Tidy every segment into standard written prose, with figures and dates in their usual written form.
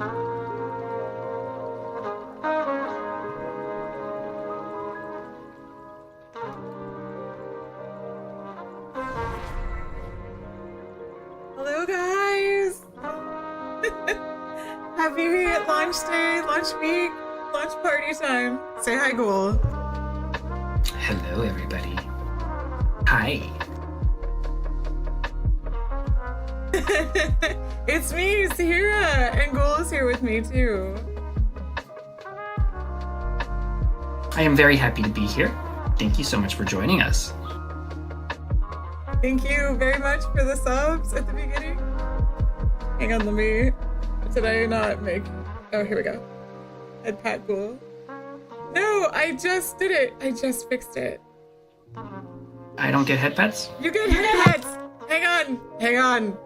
Hello, guys! Happy launch day, launch week, launch party time. Say hi, Ghoul. Hello, everybody. Hi. It's me, Saahira, and Ghoul is here with me, too. I am very happy to be here. Thank you so much for joining us. Thank you very much for the subs at the beginning. Hang on, did I not make... Oh, here we go. Head pat Ghoul. No, I just did it. I just fixed it. I don't get head pets? You get head pats! Hang on.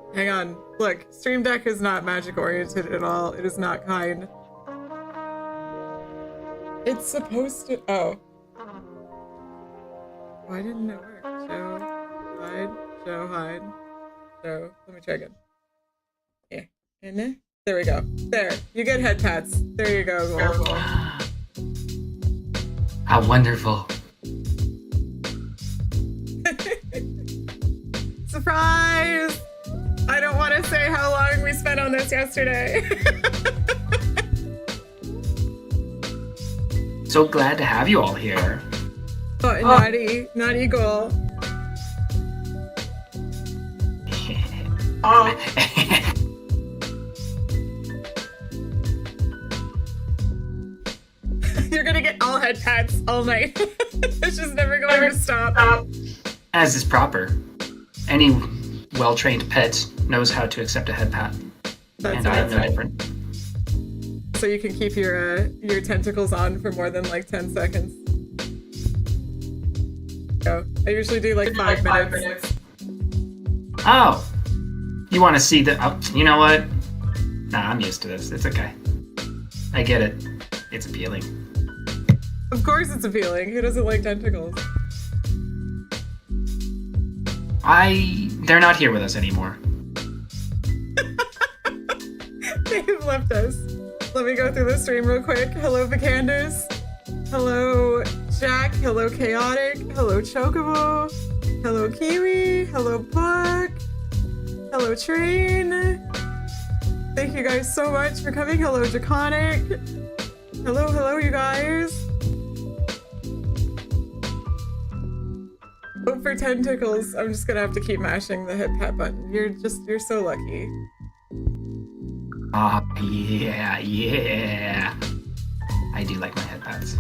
Look, Stream Deck is not magic oriented at all. It is not kind. It's supposed to... Oh. Why didn't it work? Show, hide. So, let me try again. Yeah. And then, there we go. There. You get head pats. There you go. Ghoul. How wonderful. Surprise! I don't want to say how long we spent on this yesterday. So glad to have you all here. Oh, naughty Ghoul. You're gonna get all head pats all night. It's just never going to stop. As is proper. Any well-trained pet knows how to accept a head pat. And I am no different. So you can keep your tentacles on for more than like 10 seconds. Go. I usually do like 5 minutes. Oh! You want to see the... Oh, you know what? Nah, I'm used to this. It's okay. I get it. It's appealing. Of course it's appealing. Who doesn't like tentacles? They're not here with us anymore. They've left us. Let me go through the stream real quick. Hello, Vicanders. Hello, Jack. Hello, Chaotic. Hello, Chocobo. Hello, Kiwi. Hello, Puck. Hello, Train. Thank you guys so much for coming. Hello, Draconic. Hello, you guys. Vote for tentacles. I'm just gonna have to keep mashing the head pat button. You're so lucky. Ah, yeah. I do like my head pats.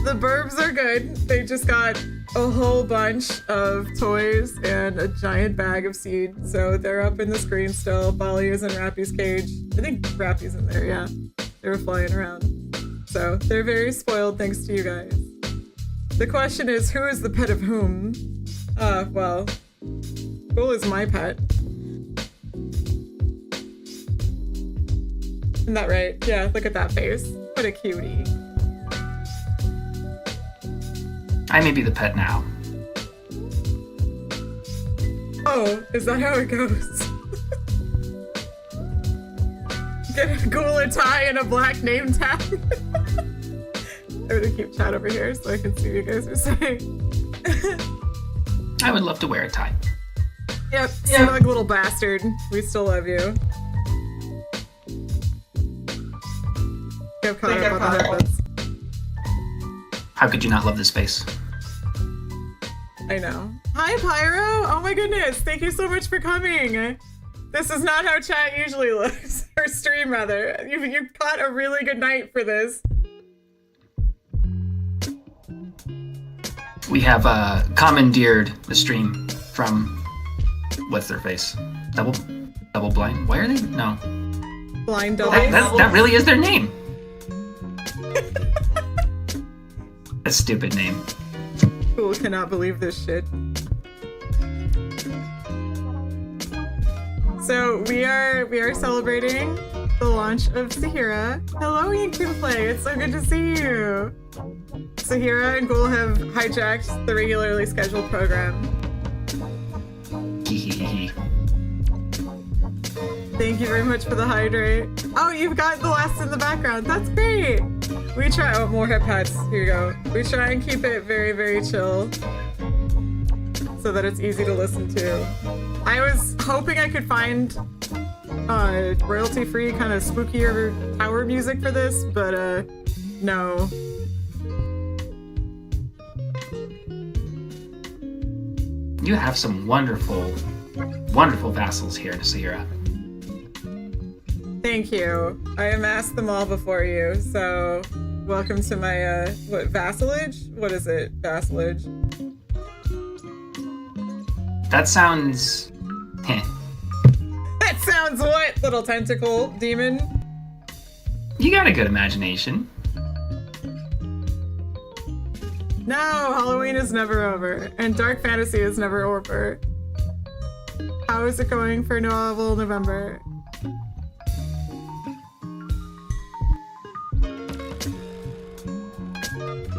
The burbs are good. They just got a whole bunch of toys and a giant bag of seed. So they're up in the screen still. Bali is in Rappy's cage. I think Rappy's in there, yeah. They were flying around. So they're very spoiled thanks to you guys. The question is, who is the pet of whom? Well, Ghoul is my pet. Isn't that right? Yeah, look at that face. What a cutie. I may be the pet now. Oh, is that how it goes? Get a Ghoul a tie and a black name tag. I'm gonna keep chat over here so I can see what you guys are saying. I would love to wear a tie. Yep, like little bastard. We still love you. Get caught up on the headphones. How could you not love this face? I know. Hi, Pyro! Oh my goodness, thank you so much for coming. This is not how chat usually looks. Or stream, rather. You caught a really good night for this. We have commandeered the stream from... What's their face? Double blind? Why are they? No. Blind double. That really is their name. A stupid name. Ghoul cannot believe this shit. So we are celebrating the launch of Saahira. Hello, you can play. It's so good to see you. Saahira and Ghoul have hijacked the regularly scheduled program. Thank you very much for the hydrate. Oh, you've got the last in the background. That's great. We try. Oh, more hip hats. Here you go. We try and keep it very, very chill so that it's easy to listen to. I was hoping I could find royalty-free kind of spookier tower music for this, but no. You have some wonderful, wonderful vassals here, Saahira. Thank you. I amassed them all before you, so welcome to my, vassalage? What is it? Vassalage. That sounds... That sounds what, little tentacle demon? You got a good imagination. No, Halloween is never over, and dark fantasy is never over. How is it going for Novel November?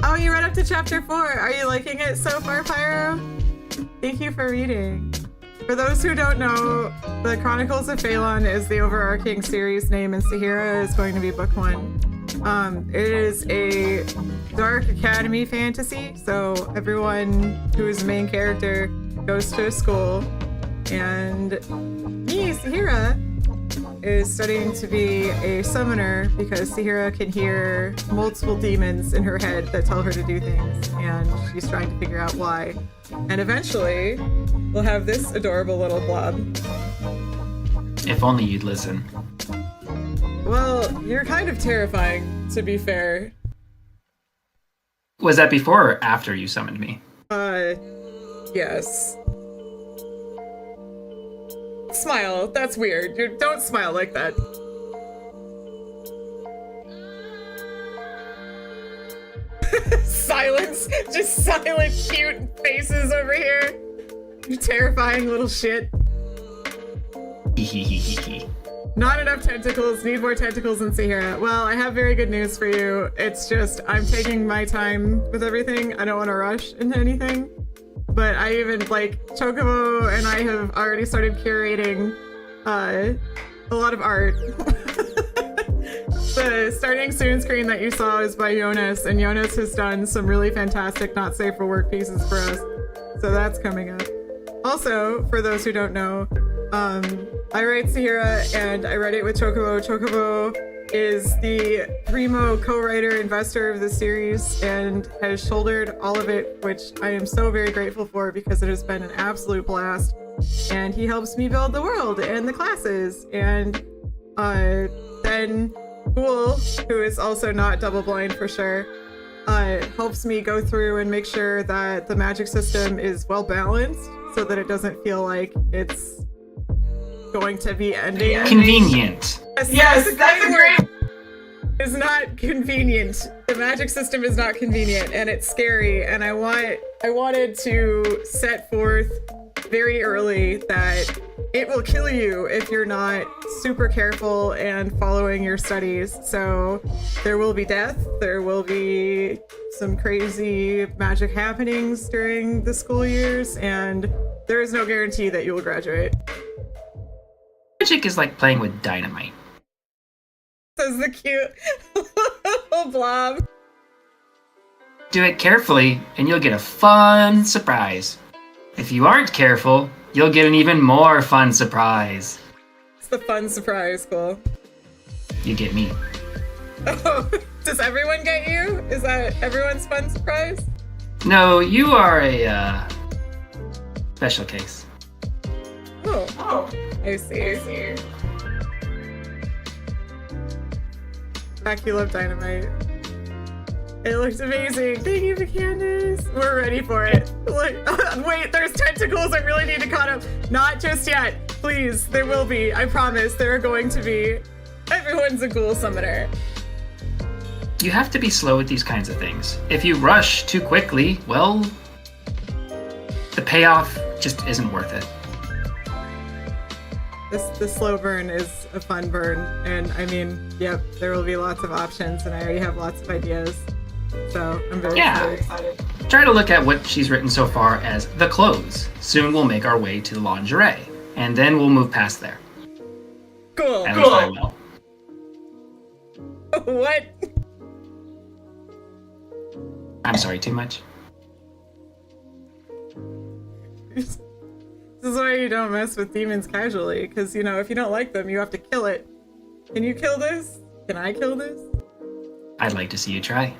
Oh, you read up to chapter 4. Are you liking it so far, Pyro? Thank you for reading. For those who don't know, the Chronicles of Phalon is the overarching series name, and Saahira is going to be book 1. It is a dark academy fantasy, so everyone who is the main character goes to a school, and me, Saahira, is studying to be a summoner because Saahira can hear multiple demons in her head that tell her to do things, and she's trying to figure out why. And eventually, we'll have this adorable little blob. If only you'd listen. Well, you're kind of terrifying, to be fair. Was that before or after you summoned me? Yes. Smile. That's weird. Don't smile like that. Silence. Just silent, cute faces over here. You terrifying little shit. Not enough tentacles. Need more tentacles in Saahira. Well, I have very good news for you. It's just I'm taking my time with everything. I don't want to rush into anything. But I even, like, Chocobo and I have already started curating a lot of art. The starting soon screen that you saw is by Jonas, and Jonas has done some really fantastic not safe for work pieces for us. So that's coming up. Also, for those who don't know, I write Saahira and I write it with Chocobo. Chocobo is the primo co-writer investor of the series and has shouldered all of it, which I am so very grateful for because it has been an absolute blast. And he helps me build the world and the classes. And then Ghoul, who is also not double blind for sure, helps me go through and make sure that the magic system is well balanced so that it doesn't feel like it's going to be ending. Convenient. Yes, that's a great. Is not convenient. The magic system is not convenient, and it's scary. And I wanted to set forth very early that it will kill you if you're not super careful and following your studies. So there will be death. There will be some crazy magic happenings during the school years, and there is no guarantee that you will graduate. Magic is like playing with dynamite. Says the cute little blob. Do it carefully, and you'll get a fun surprise. If you aren't careful, you'll get an even more fun surprise. It's the fun surprise, Cole. You get me. Oh, does everyone get you? Is that everyone's fun surprise? No, you are a special case. Oh, I see. Back, you love dynamite. It looks amazing. Thank you, Candace. We're ready for it. Look, wait, there's tentacles. I really need to caught up. Not just yet. Please, there will be. I promise there are going to be. Everyone's a ghoul summoner. You have to be slow with these kinds of things. If you rush too quickly, well, the payoff just isn't worth it. The slow burn is a fun burn, and I mean, yep, there will be lots of options, and I already have lots of ideas, so I'm very excited. Try to look at what she's written so far as the clothes. Soon we'll make our way to the lingerie, and then we'll move past there. Cool. At least I will. What? I'm sorry, too much? This is why you don't mess with demons casually, because, you know, if you don't like them, you have to kill it. Can you kill this? Can I kill this? I'd like to see you try.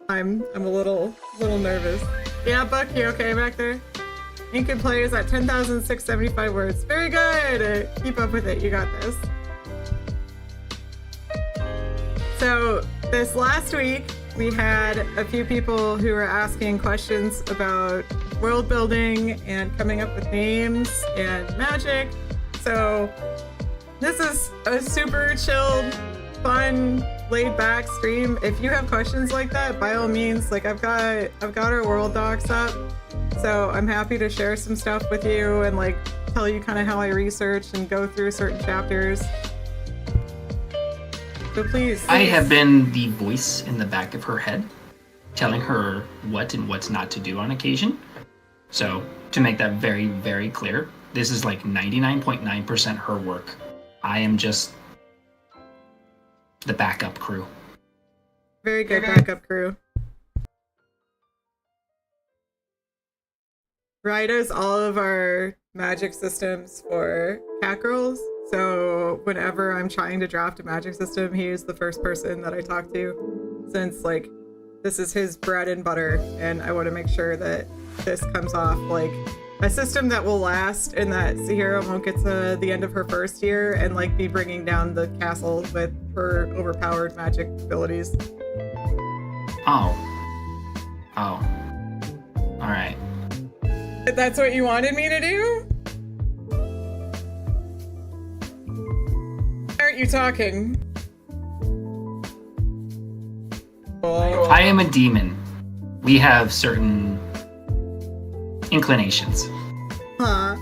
I'm a little nervous. Yeah, Buck, you okay back there? Ink and play is at 10,675 words. Very good! Keep up with it, you got this. So, this last week, we had a few people who were asking questions about world building and coming up with names and magic. So, this is a super chilled, fun, laid back stream. If you have questions like that, by all means, like I've got our world docs up. So I'm happy to share some stuff with you and like tell you kind of how I research and go through certain chapters. So please. I have been the voice in the back of her head, telling her what and what's not to do on occasion. So to make that very, very clear, this is like 99.9% her work. I am just the backup crew. Very good backup crew. Rye does all of our magic systems for cat girls. So whenever I'm trying to draft a magic system, he is the first person that I talk to, since like this is his bread and butter, and I want to make sure that this comes off like a system that will last and that Saahira won't get to the end of her first year and like be bringing down the castle with her overpowered magic abilities. Oh. Alright. That's what you wanted me to do? Why aren't you talking? Oh. I am a demon. We have certain inclinations. Huh.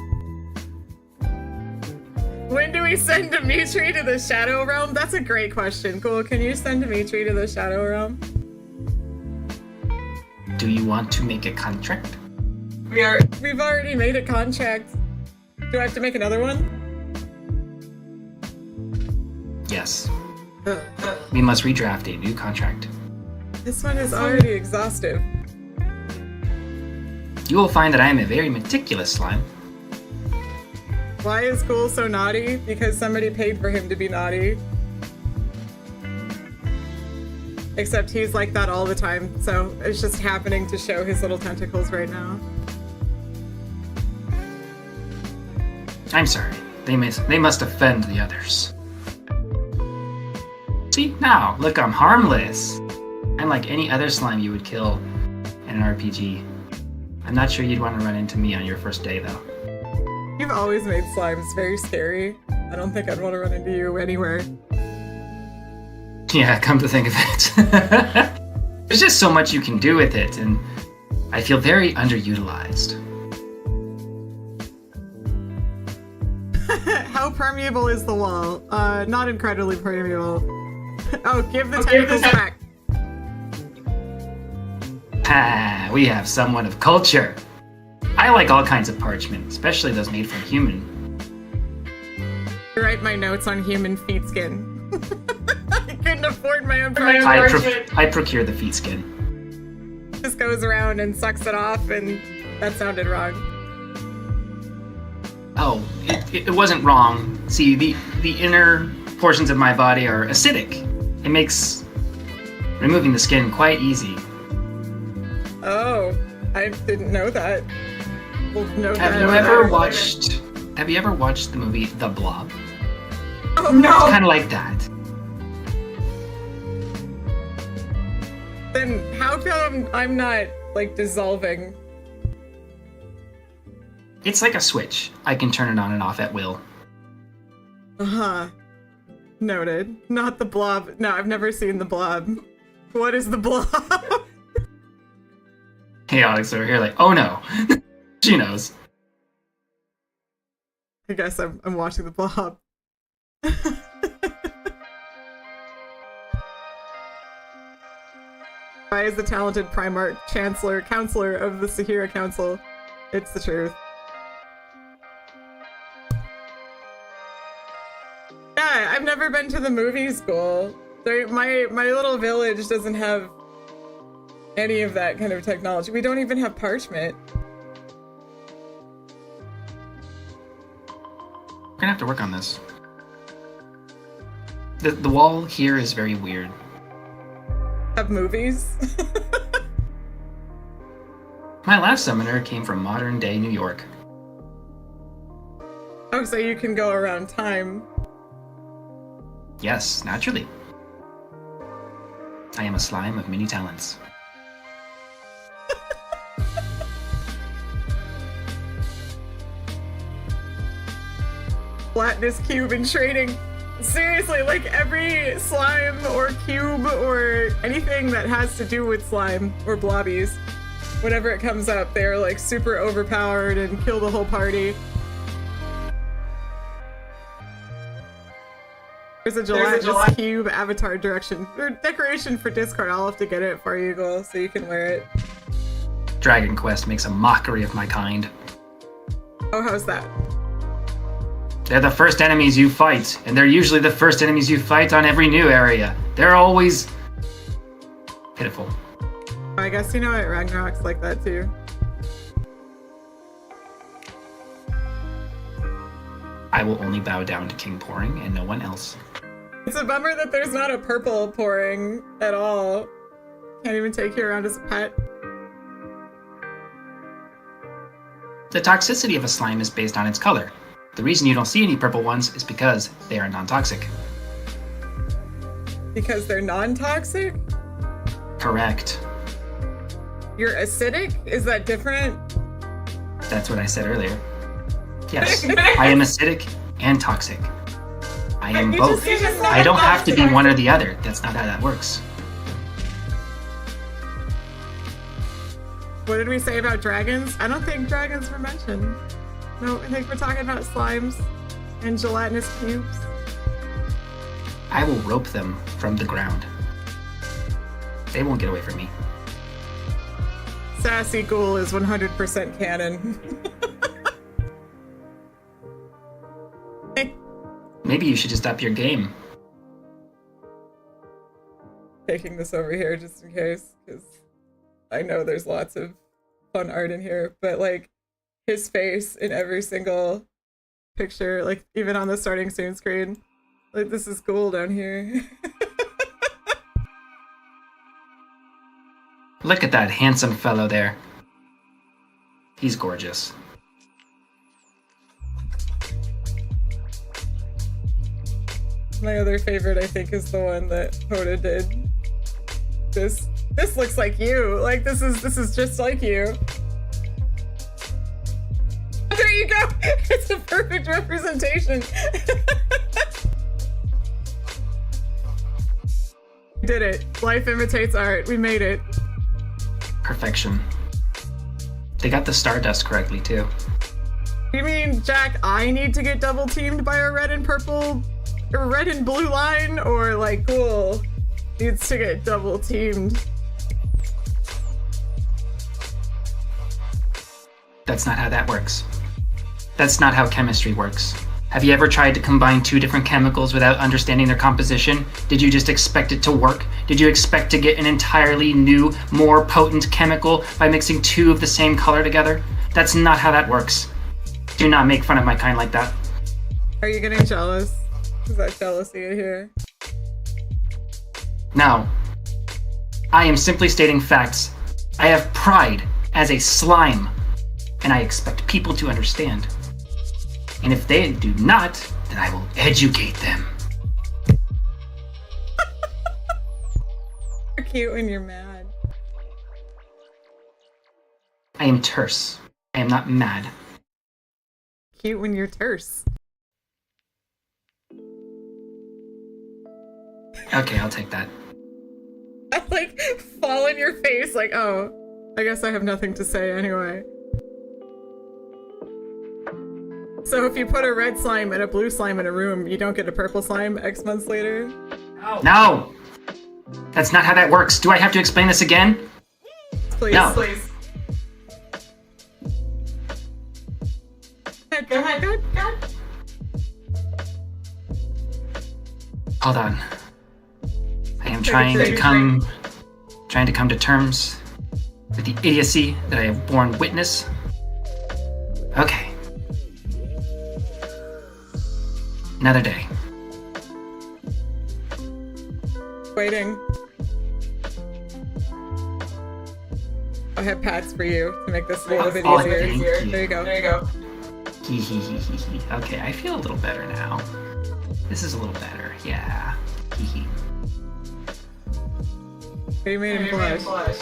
When do we send Dimitri to the Shadow Realm? That's a great question. Cool. Can you send Dimitri to the Shadow Realm? Do you want to make a contract? We've already made a contract. Do I have to make another one? Yes. We must redraft a new contract. This one is already exhaustive. You will find that I am a very meticulous slime. Why is Ghoul so naughty? Because somebody paid for him to be naughty. Except he's like that all the time, so it's just happening to show his little tentacles right now. I'm sorry. They must offend the others. See, now, look, I'm harmless. I'm like any other slime you would kill in an RPG. I'm not sure you'd want to run into me on your first day, though. You've always made slimes very scary. I don't think I'd want to run into you anywhere. Yeah, come to think of it. There's just so much you can do with it, and I feel very underutilized. How permeable is the wall? Not incredibly permeable. Oh, give the tentacles back. Ah, we have somewhat of culture. I like all kinds of parchment, especially those made from human. I write my notes on human feet skin. I couldn't afford my own parchment. I procure the feet skin. Just goes around and sucks it off, and that sounded wrong. Oh, it wasn't wrong. See, the inner portions of my body are acidic. It makes removing the skin quite easy. Oh, I didn't know that. We'll note Have that you down. ever watched the movie The Blob? Oh no! It's kind of like that. Then how come I'm not, like, dissolving? It's like a switch. I can turn it on and off at will. Uh-huh. Noted. Not the Blob. No, I've never seen the Blob. What is the Blob? Hey, Alex over here, like, oh no. She knows. I guess I'm watching the Blob. Why is the talented Primarch counselor of the Saahira Council? It's the truth. Yeah, I've never been to the movie school. My little village doesn't have any of that kind of technology. We don't even have parchment. We're gonna have to work on this. The wall here is very weird. Have movies? My last summoner came from modern day New York. Oh, so you can go around time. Yes, naturally. I am a slime of many talents. Flatness cube and trading. Seriously, like every slime or cube or anything that has to do with slime or blobbies, whenever it comes up, they're like super overpowered and kill the whole party. There's a gelatinous cube avatar direction or decoration for Discord. I'll have to get it for you, Eagle, so you can wear it. Dragon Quest makes a mockery of my kind. Oh, how's that? They're the first enemies you fight, and they're usually the first enemies you fight on every new area. They're always pitiful. I guess you know what, Ragnarok's like that too. I will only bow down to King Pouring and no one else. It's a bummer that there's not a purple pouring at all. Can't even take you around as a pet. The toxicity of a slime is based on its color. The reason you don't see any purple ones is because they are non-toxic. Because they're non-toxic? Correct. You're acidic? Is that different? That's what I said earlier. Yes, I am acidic and toxic. I am both. I don't have to be one or the other. That's not how that works. What did we say about dragons? I don't think dragons were mentioned. No, I think we're talking about slimes and gelatinous cubes. I will rope them from the ground. They won't get away from me. Sassy Ghoul is 100% canon. Maybe you should just up your game. Taking this over here just in case, because I know there's lots of fun art in here, but like his face in every single picture, like even on the starting soon screen, like this is Ghoul down here. Look at that handsome fellow there. He's gorgeous. My other favorite, I think, is the one that Hoda did. This looks like you. Like this is just like you. There you go. It's a perfect representation. We did it. Life imitates art. We made it. Perfection. They got the Stardust correctly too. You mean, Jack, I need to get double teamed by a red and purple, or red and blue line, or like Ghoul needs to get double teamed? That's not how that works. That's not how chemistry works. Have you ever tried to combine two different chemicals without understanding their composition? Did you just expect it to work? Did you expect to get an entirely new, more potent chemical by mixing two of the same color together? That's not how that works. Do not make fun of my kind like that. Are you getting jealous? Is that jealousy in here? No. I am simply stating facts. I have pride as a slime, and I expect people to understand. And if they do not, then I will educate them. You're cute when you're mad. I am terse. I am not mad. Cute when you're terse. Okay, I'll take that. I like fall in your face like, oh, I guess I have nothing to say anyway. So if you put a red slime and a blue slime in a room, you don't get a purple slime X months later? No! That's not how that works. Do I have to explain this again? Please, No. please. Go ahead. Hold on. I am trying to come to terms with the idiocy that I have borne witness. Okay. Another day. Waiting. I have pads for you to make this a little bit easier. There you go. Okay, I feel a little better now. This is a little better. Yeah. You made him blush.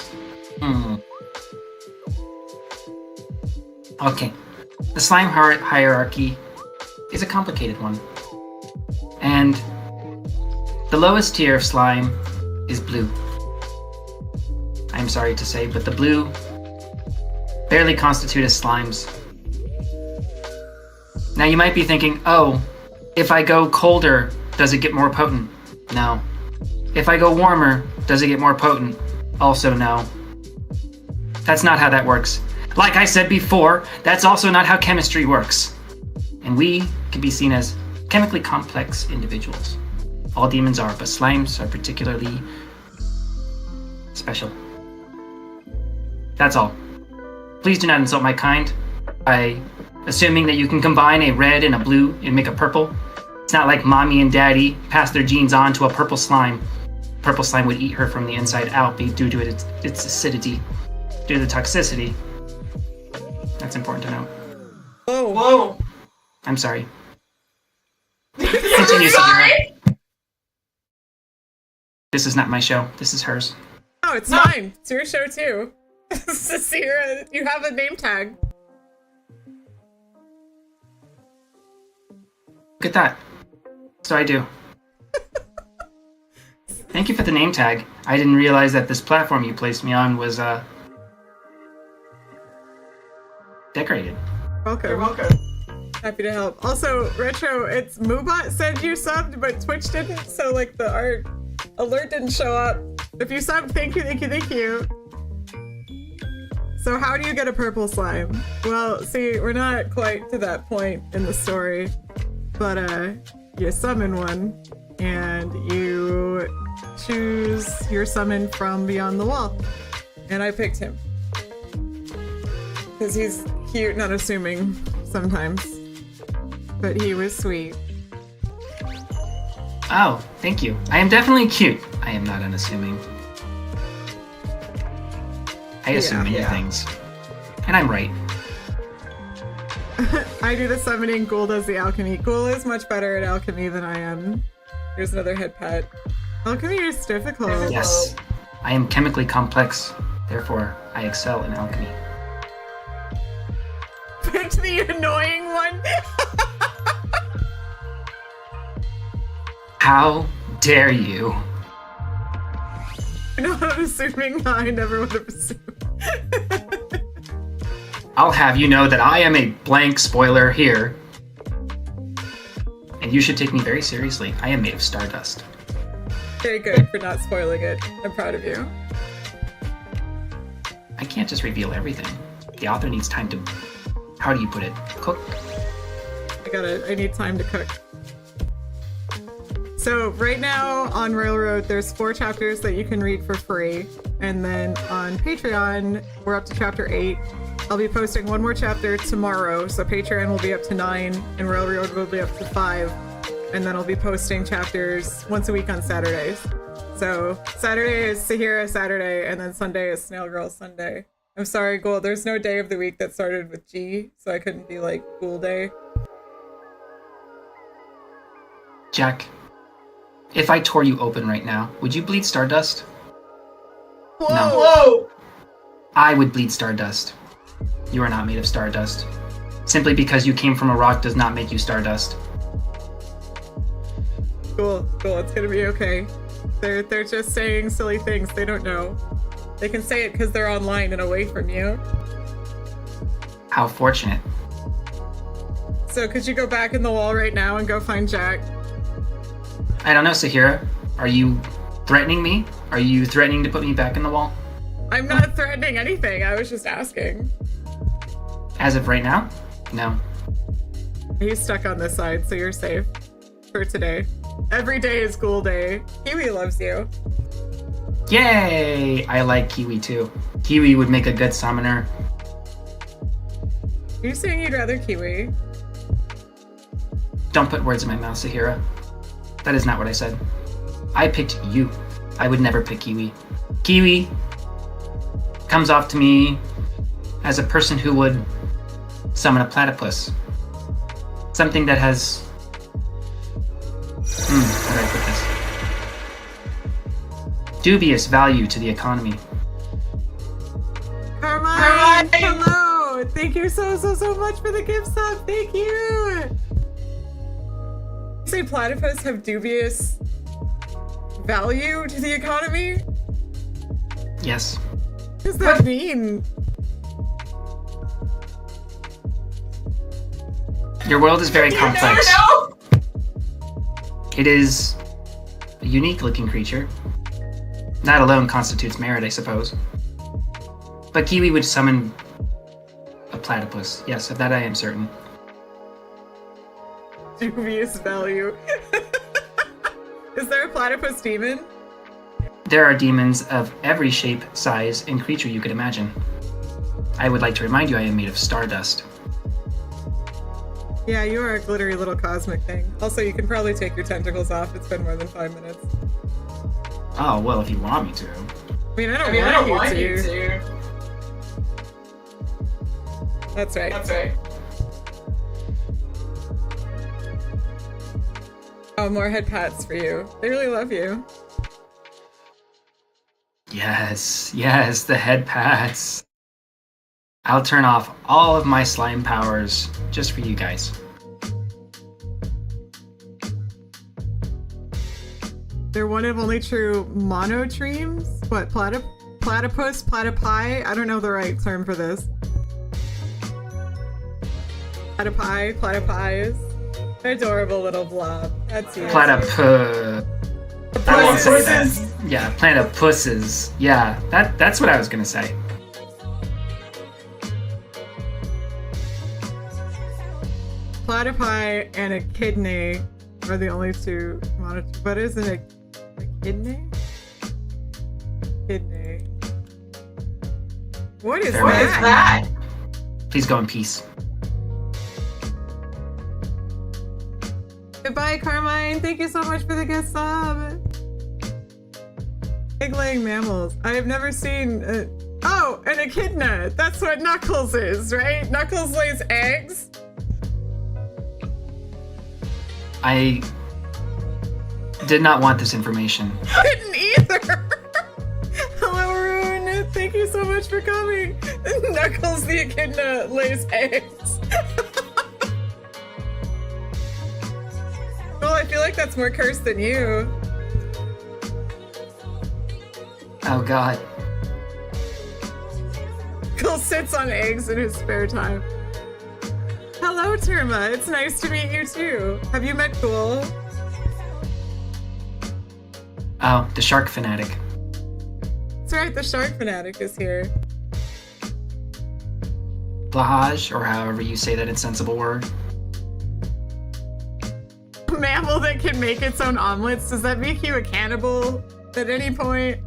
Okay. The slime hierarchy is a complicated one. And the lowest tier of slime is blue. I'm sorry to say, but the blue barely constitute as slimes. Now you might be thinking, oh, if I go colder, does it get more potent? No. If I go warmer, does it get more potent? Also no. That's not how that works. Like I said before, that's also not how chemistry works. And we can be seen as chemically complex individuals. All demons are, but slimes are particularly special. That's all. Please do not insult my kind by assuming that you can combine a red and a blue and make a purple. It's not like mommy and daddy passed their genes on to a purple slime. Purple slime would eat her from the inside out due to its acidity, due to the toxicity. That's important to know. Whoa. I'm sorry. Continue, Saahira. This is not my show. This is hers. Oh, it's mine. It's your show too. Saahira, you have a name tag. Look at that. So I do. Thank you for the name tag. I didn't realize that this platform you placed me on was decorated. Welcome. You're welcome. Happy to help. Also, Retro, it's Moobot said you subbed, but Twitch didn't, so like the art alert didn't show up. If you subbed, thank you. So how do you get a purple slime? Well, see, we're not quite to that point in the story, but you summon one, and you choose your summon from beyond the wall. And I picked him. Because he's cute and unassuming sometimes. But he was sweet. Oh, thank you. I am definitely cute. I am not unassuming. I assume many things. And I'm right. I do the summoning, Ghoul does the alchemy. Ghoul is much better at alchemy than I am. Here's another head pet. Alchemy is difficult. Yes. I am chemically complex. Therefore, I excel in alchemy. Picked the annoying one. How dare you? You're not unassuming. I never would have assumed. I'll have you know that I am a blank spoiler here. And you should take me very seriously. I am made of stardust. Very good for not spoiling it. I'm proud of you. I can't just reveal everything. The author needs time to, how do you put it, cook? I need time to cook. So right now on Railroad, there's 4 chapters that you can read for free. And then on Patreon, we're up to chapter 8. I'll be posting one more chapter tomorrow. So Patreon will be up to 9 and Railroad will be up to 5. And then I'll be posting chapters once a week on Saturdays. So Saturday is Saahira Saturday, and then Sunday is Snail Girl Sunday. I'm sorry, Ghoul, there's no day of the week that started with G, so I couldn't be like Ghoul Day. Jack, if I tore you open right now, would you bleed stardust? Whoa! No. Whoa! I would bleed stardust. You are not made of stardust. Simply because you came from a rock does not make you stardust. Cool, it's gonna be okay. They're just saying silly things, they don't know. They can say it because they're online and away from you. How fortunate. So could you go back in the wall right now and go find Jack? I don't know, Saahira. Are you threatening me? Are you threatening to put me back in the wall? I'm not threatening anything, I was just asking. As of right now? No. He's stuck on this side, so you're safe for today. Every day is cool day. Kiwi loves you. Yay! I like Kiwi too. Kiwi would make a good summoner. Are you saying you'd rather Kiwi? Don't put words in my mouth, Saahira. That is not what I said. I picked you. I would never pick Kiwi. Kiwi comes off to me as a person who would summon a platypus. Something that has... how do I put this? Dubious value to the economy. Carmine! Hello! Thank you so much for the gift sub. Thank you! You say platypus have dubious value to the economy? Yes. What does that mean? Your world is very complex. It is a unique looking creature. That alone constitutes merit, I suppose. But Kiwi would summon a platypus. Yes, of that I am certain. Dubious value. Is there a platypus demon? There are demons of every shape, size, and creature you could imagine. I would like to remind you I am made of stardust. Yeah, you are a glittery little cosmic thing. Also, you can probably take your tentacles off. It's been more than 5 minutes. Oh, well, if you want me to. I mean, I don't want you to. That's right. Oh, more head pats for you. They really love you. Yes, the head pats. I'll turn off all of my slime powers just for you guys. They're one of only true monotremes? What, platypus, platypi? I don't know the right term for this. Platypis. Adorable little blob. That's you. I won't say that. Yeah, platypuses. Yeah, that's what I was gonna say. Platypi and echidna are the only two monotremes. But isn't it echidna? Echidna. What is that? Please go in peace. Goodbye, Carmine. Thank you so much for the gift sub. Egg-laying mammals. I have never seen... Oh, an echidna. That's what Knuckles is, right? Knuckles lays eggs. I did not want this information. I didn't either. Hello, Rune. Thank you so much for coming. Knuckles the echidna lays eggs. Well, I feel like that's more cursed than you. Oh god. Cole sits on eggs in his spare time. Hello, Terma. It's nice to meet you too. Have you met Cool? Oh, the shark fanatic. That's right, the shark fanatic is here. Plahaj, or however you say that insensible word. A mammal that can make its own omelets. Does that make you a cannibal at any point?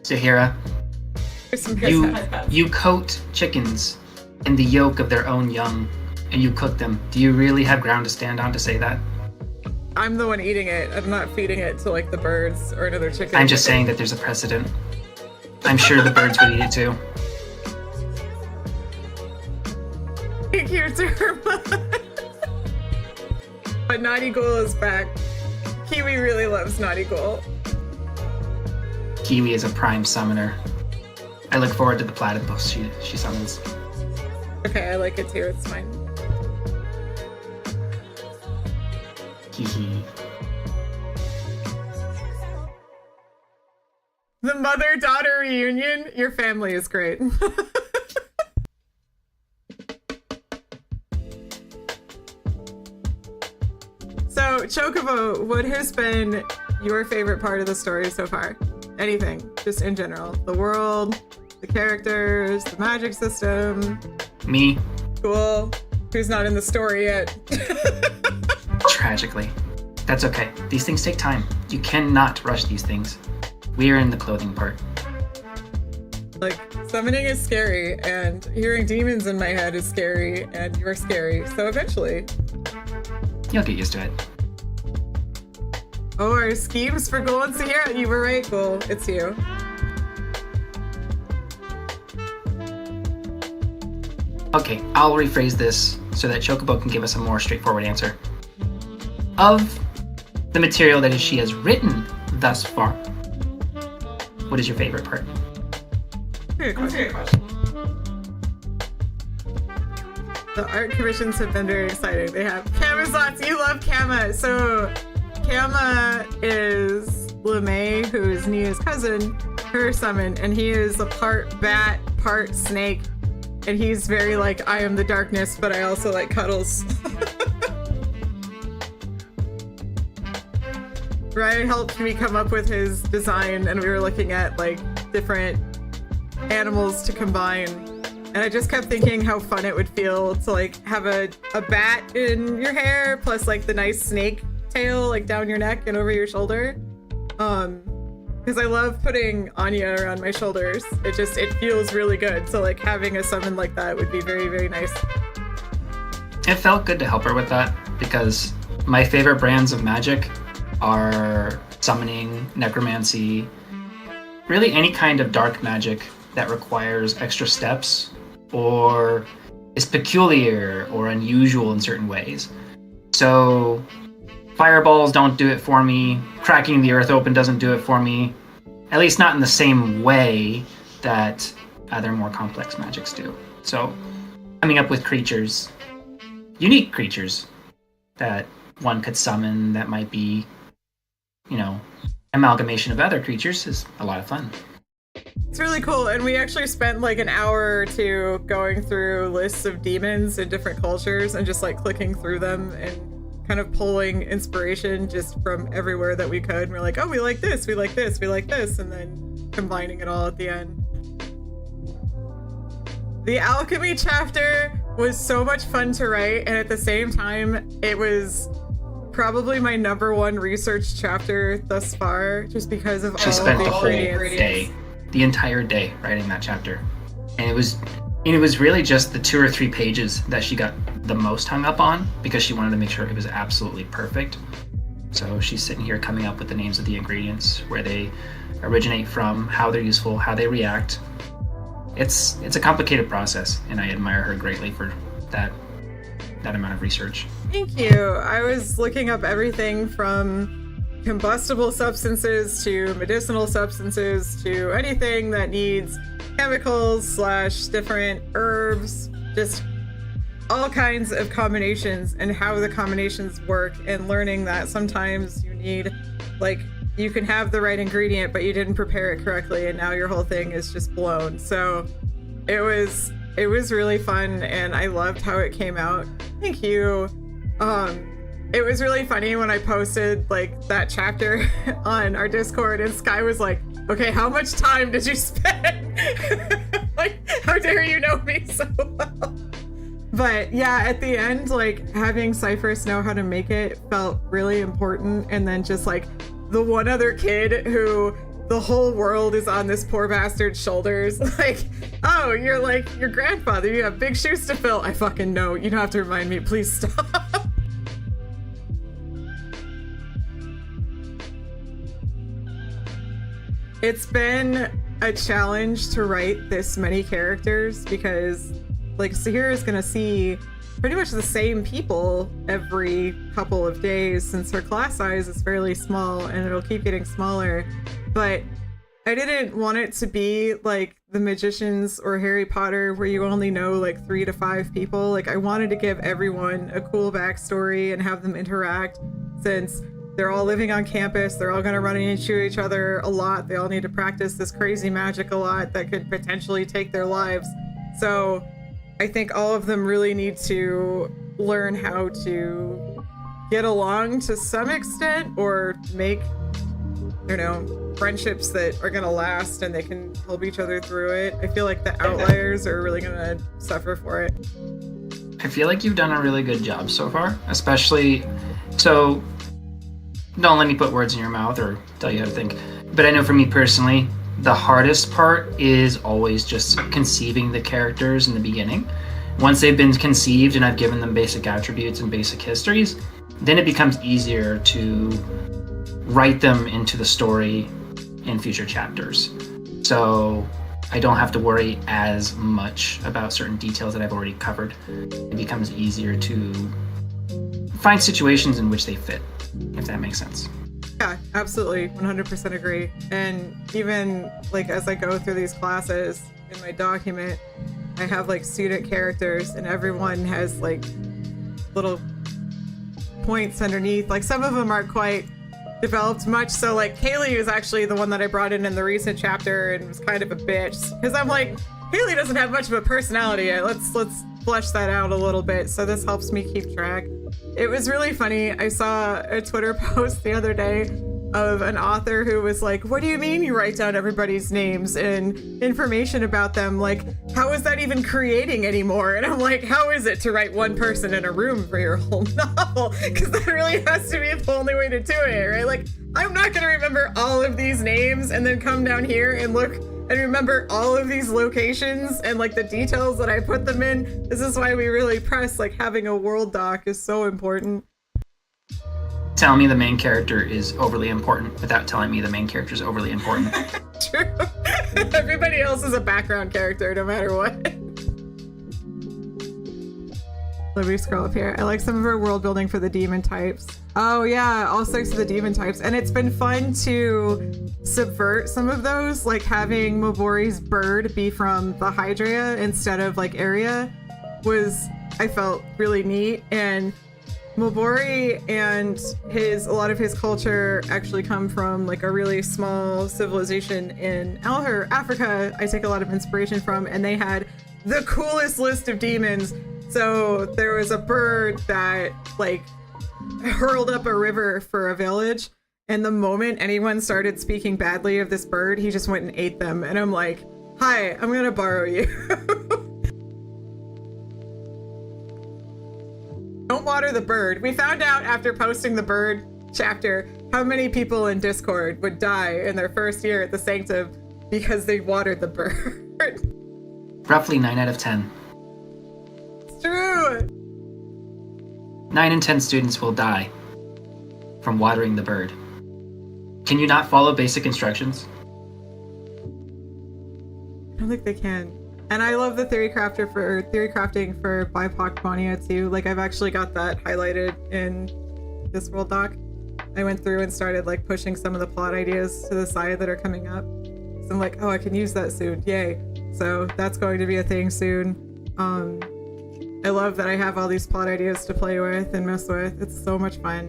Saahira, There's some you coat chickens in the yolk of their own young, and you cook them. Do you really have ground to stand on to say that? I'm the one eating it. I'm not feeding it to like the birds or another chicken. I'm just saying that there's a precedent. I'm sure the birds would eat it too. Thank you, Terma. But Naughty Ghoul is back. Kiwi really loves Naughty Ghoul. Kiwi is a prime summoner. I look forward to the platypus she summons. Okay, I like it too. It's fine. Hee. The mother-daughter reunion. Your family is great. So, Chocobo, what has been your favorite part of the story so far? Anything, just in general. The world, the characters, the magic system. Me. Cool. Who's not in the story yet? Tragically. That's okay. These things take time. You cannot rush these things. We are in the clothing part. Like, summoning is scary, and hearing demons in my head is scary, and you're scary. So eventually. You'll get used to it. Oh, our schemes for Ghoul and Saahira. You were right, Ghoul. It's you. Okay, I'll rephrase this so that Chocobo can give us a more straightforward answer. Of the material that she has written thus far, what is your favorite part? Good question. The art commissions have been very exciting. They have Kama's lots. You love Kama. So Kama is LeMay, who is Nia's cousin, her summon, and he is a part bat, part snake. And he's very like, I am the darkness, but I also like cuddles. Ryan helped me come up with his design, and we were looking at like different animals to combine. And I just kept thinking how fun it would feel to like have a bat in your hair, plus like the nice snake tail like down your neck and over your shoulder. Because I love putting Anya around my shoulders. It feels really good. So like having a summon like that would be very, very nice. It felt good to help her with that because my favorite brands of magic are summoning, necromancy, really any kind of dark magic that requires extra steps or is peculiar or unusual in certain ways. So fireballs don't do it for me. Cracking the earth open doesn't do it for me. At least not in the same way that other more complex magics do. So coming up with creatures, unique creatures that one could summon that might be, amalgamation of other creatures is a lot of fun. It's really cool, and we actually spent like an hour or two going through lists of demons in different cultures and just like clicking through them and kind of pulling inspiration just from everywhere that we could. And we're like, oh, we like this, we like this, we like this, and then combining it all at the end. The alchemy chapter was so much fun to write, and at the same time, it was probably my #1 research chapter thus far, just because of She all spent the the whole ingredients. day, the entire day writing that chapter. And it was really just the 2 or 3 pages that she got the most hung up on because she wanted to make sure it was absolutely perfect. So she's sitting here coming up with the names of the ingredients, where they originate from, how they're useful, how they react. It's a complicated process, and I admire her greatly for that amount of research. Thank you. I was looking up everything from combustible substances to medicinal substances to anything that needs chemicals / different herbs, just all kinds of combinations and how the combinations work, and learning that sometimes you need, like, you can have the right ingredient but you didn't prepare it correctly and now your whole thing is just blown. So it was really fun, and I loved how it came out. Thank you. It was really funny when I posted like that chapter on our Discord, and Sky was like, okay, how much time did you spend? Like, how dare you know me so well? But yeah, at the end, like, having Cyphers know how to make it felt really important. And then just like the one other kid who the whole world is on this poor bastard's shoulders. Like, oh, you're like your grandfather, you have big shoes to fill. I fucking know. You don't have to remind me. Please stop. It's been a challenge to write this many characters because, like, Saahira is gonna see pretty much the same people every couple of days since her class size is fairly small, and it'll keep getting smaller. But I didn't want it to be like The Magicians or Harry Potter where you only know like 3 to 5 people. Like, I wanted to give everyone a cool backstory and have them interact, since they're all living on campus. They're all going to run into each other a lot. They all need to practice this crazy magic a lot that could potentially take their lives. So I think all of them really need to learn how to get along to some extent, or make, friendships that are going to last and they can help each other through it. I feel like the outliers are really going to suffer for it. I feel like you've done a really good job so far, especially. So, don't let me put words in your mouth or tell you how to think. But I know for me personally, the hardest part is always just conceiving the characters in the beginning. Once they've been conceived and I've given them basic attributes and basic histories, then it becomes easier to write them into the story in future chapters. So I don't have to worry as much about certain details that I've already covered. It becomes easier to find situations in which they fit, if that makes sense. Yeah, absolutely. 100% agree. And even like as I go through these classes in my document, I have like student characters and everyone has like little points underneath. Like some of them aren't quite developed much. So like Kaylee is actually the one that I brought in the recent chapter and was kind of a bitch because I'm like, Kaylee doesn't have much of a personality yet. Let's flesh that out a little bit. So this helps me keep track. It was really funny. I saw a Twitter post the other day of an author who was like, what do you mean you write down everybody's names and information about them? Like, how is that even creating anymore? And I'm like, how is it to write one person in a room for your whole novel? Because that really has to be the only way to do it, right? Like, I'm not going to remember all of these names and then come down here and look and remember all of these locations and like the details that I put them in. This is why we really press like having a world doc is so important. Tell me the main character is overly important without telling me the main character is overly important. True. Everybody else is a background character no matter what. Let me scroll up here. I like some of her world building for the demon types. Oh yeah, all 6 of the demon types. And it's been fun to subvert some of those, like having Mobori's bird be from the Hydra instead of like Area I felt really neat. And Mobori and a lot of his culture actually come from like a really small civilization in Africa. I take a lot of inspiration from, and they had the coolest list of demons. So there was a bird that like hurled up a river for a village, and the moment anyone started speaking badly of this bird, he just went and ate them. And I'm like, hi, I'm gonna borrow you. Don't water the bird. We found out after posting the bird chapter how many people in Discord would die in their first year at the Sanctum because they watered the bird. Roughly 9 out of 10. It's true. 9 in 10 students will die from watering the bird. Can you not follow basic instructions? I don't think they can. And I love the theory crafting for BIPOC Ponyo too. Like I've actually got that highlighted in this world doc. I went through and started like pushing some of the plot ideas to the side that are coming up. So I'm like, oh, I can use that soon. Yay. So that's going to be a thing soon. I love that I have all these plot ideas to play with and mess with. It's so much fun.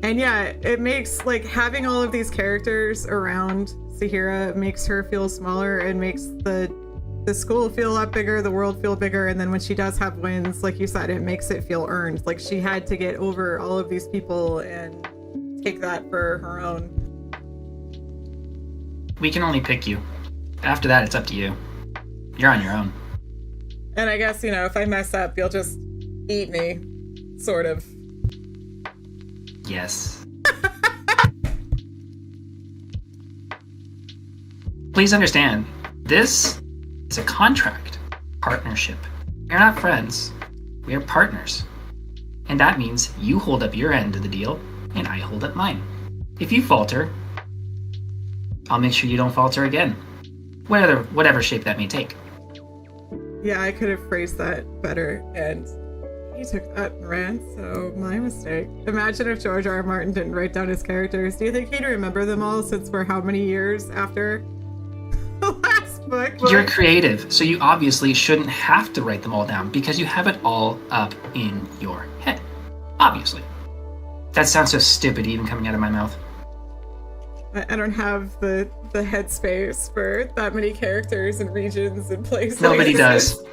And yeah, it makes like having all of these characters around Saahira makes her feel smaller and makes the school feel a lot bigger, the world feel bigger, and then when she does have wins, like you said, it makes it feel earned. Like she had to get over all of these people and take that for her own. We can only pick you. After that, it's up to you. You're on your own. And I guess, if I mess up, you'll just eat me. Sort of. Yes. Please understand, this is a contract, partnership. We're not friends. We are partners. And that means you hold up your end of the deal, and I hold up mine. If you falter, I'll make sure you don't falter again. Whatever shape that may take. Yeah, I could have phrased that better, and he took that and ran, so my mistake. Imagine if George R. R. Martin didn't write down his characters. Do you think he'd remember them all since we're how many years after the last book? You're creative, so you obviously shouldn't have to write them all down because you have it all up in your head. Obviously. That sounds so stupid even coming out of my mouth. I don't have the headspace for that many characters and regions and places. Nobody does.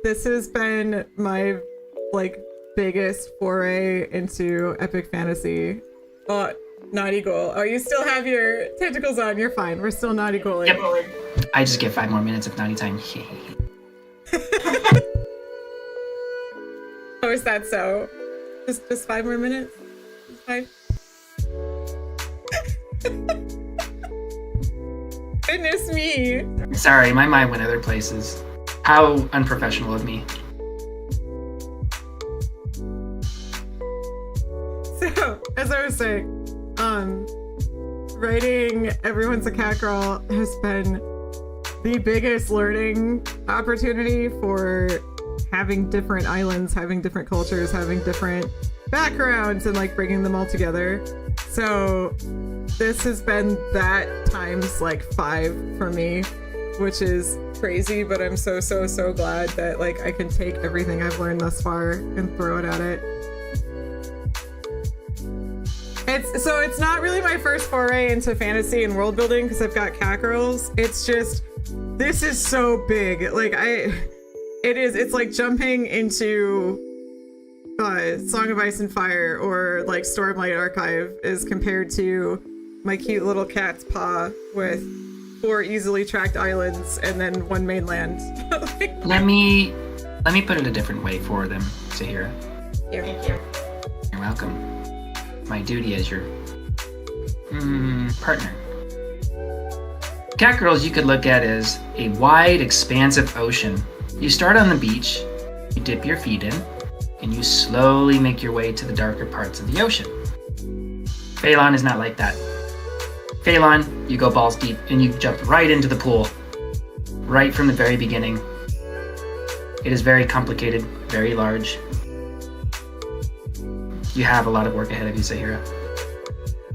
This has been my biggest foray into epic fantasy. Naughty goal. Oh, you still have your tentacles on. You're fine. We're still naughty goaling. Yep. I just get 5 more minutes of naughty time. Oh, is that so? Just 5 more minutes? It's fine. Goodness me. Sorry, my mind went other places. How unprofessional of me. So, as I was saying, writing Everyone's a Cat Girl has been the biggest learning opportunity for having different islands, having different cultures, having different backgrounds, and like bringing them all together. So this has been that times like 5 for me, which is crazy, but I'm so glad that like I can take everything I've learned thus far and throw it at it. It's not really my first foray into fantasy and world building because I've got cat girls. It's just, this is so big. Like it's like jumping into Song of Ice and Fire or like Stormlight Archive as compared to my cute little cat's paw with 4 easily tracked islands and then 1 mainland. Like, Let me put it a different way for them, Saahira. thank you. You're welcome. My duty as your partner. Cat girls you could look at as a wide, expansive ocean. You start on the beach, you dip your feet in, and you slowly make your way to the darker parts of the ocean. Phelan is not like that. Phelan, you go balls deep and you jump right into the pool, right from the very beginning. It is very complicated, very large. You have a lot of work ahead of you, Saahira.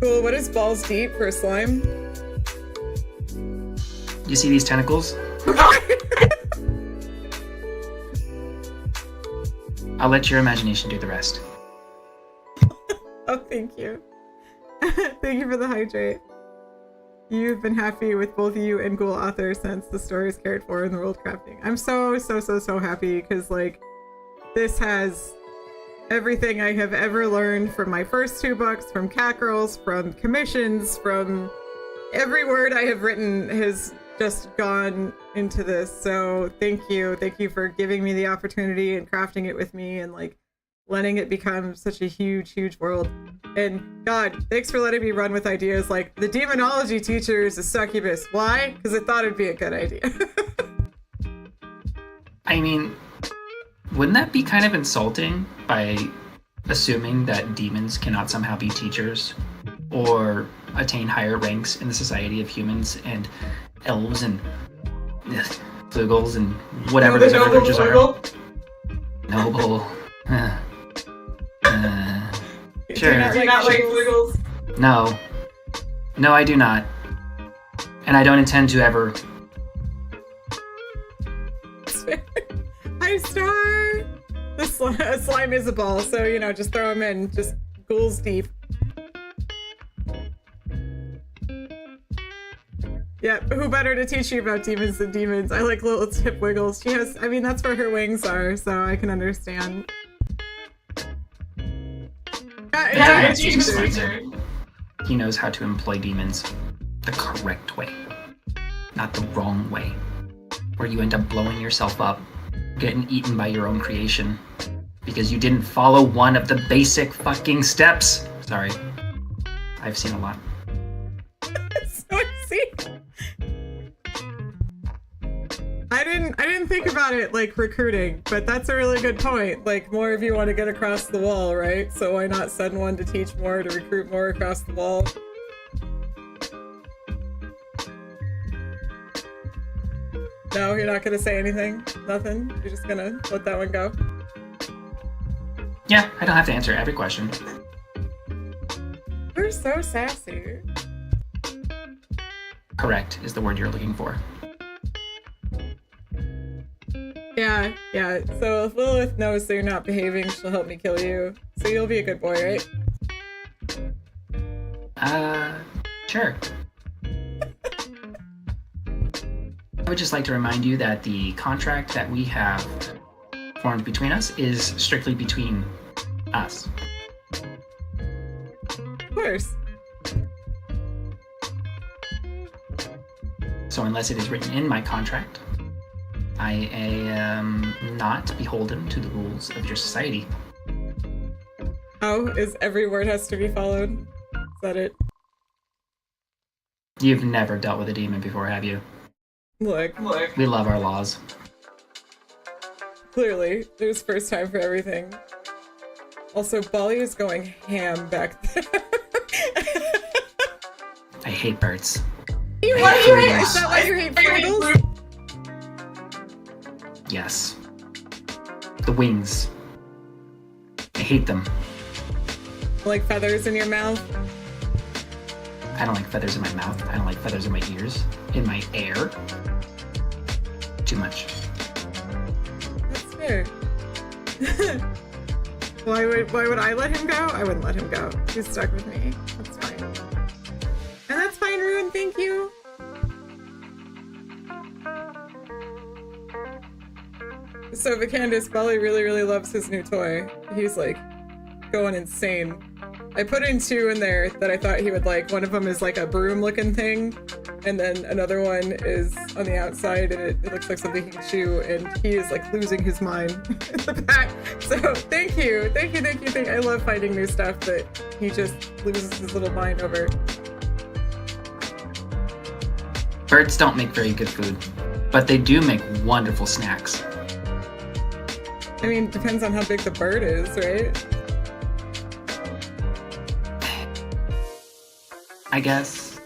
Cool. What is balls deep for slime? You see these tentacles? I'll let your imagination do the rest. Oh, thank you. Thank you for the hydrate. You've been happy with both you and Ghoul Author since the story is cared for in the world crafting. I'm so happy because like this has everything I have ever learned from my first 2 books, from cat girls, from commissions, from every word I have written has just gone into this. So thank you for giving me the opportunity and crafting it with me and like letting it become such a huge world. And God, thanks for letting me run with ideas like the demonology teacher is a succubus. Why? Because I thought it'd be a good idea. I mean, wouldn't that be kind of insulting by assuming that demons cannot somehow be teachers or attain higher ranks in the society of humans and elves and flugels and whatever those other creatures are? Noble. Sure. Do you not like flugels? No, I do not. And I don't intend to ever. Hi, Star! A slime is a ball, so, you know, just throw them in. Just ghouls deep. Yeah, who better to teach you about demons than demons? I like little tip wiggles. She has, I mean, that's where her wings are, so I can understand. Yeah, he knows how to employ demons the correct way, not the wrong way, where you end up blowing yourself up, getting eaten by your own creation, because you didn't follow one of the basic fucking steps. Sorry. I've seen a lot. So see, I didn't think about it like recruiting, but that's a really good point. Like, more of you want to get across the wall, right? So why not send one to teach more, to recruit more across the wall? No, you're not gonna say anything? Nothing? You're just gonna let that one go? Yeah, I don't have to answer every question. You're so sassy. Correct is the word you're looking for. Yeah. So if Lilith knows that you're not behaving, she'll help me kill you. So you'll be a good boy, right? Sure. I would just like to remind you that the contract that we have formed between us is strictly between us. Of course. So unless it is written in my contract, I am not beholden to the rules of your society. Oh, is every word has to be followed? Is that it? You've never dealt with a demon before, have you? Look. We love our laws. Clearly, there's first time for everything. Also, Bali is going ham back there. I hate birds. You hate Is that why you hate flugels? Yes. The wings. I hate them. Like feathers in your mouth? I don't like feathers in my mouth. I don't like feathers in my ears. In my hair. Too much. That's fair. Why would I let him go? I wouldn't let him go. He's stuck with me. That's fine. And that's fine, Ruin. Thank you. So Vicandace, Bali really loves his new toy. He's like going insane. I put in two in there that I thought he would like. One of them is like a broom looking thing, and then another one is on the outside and it looks like something he can chew, and he is like losing his mind in the back. So thank you. I love finding new stuff that he just loses his little mind over. Birds don't make very good food, but they do make wonderful snacks. I mean, depends on how big the bird is, right? I guess.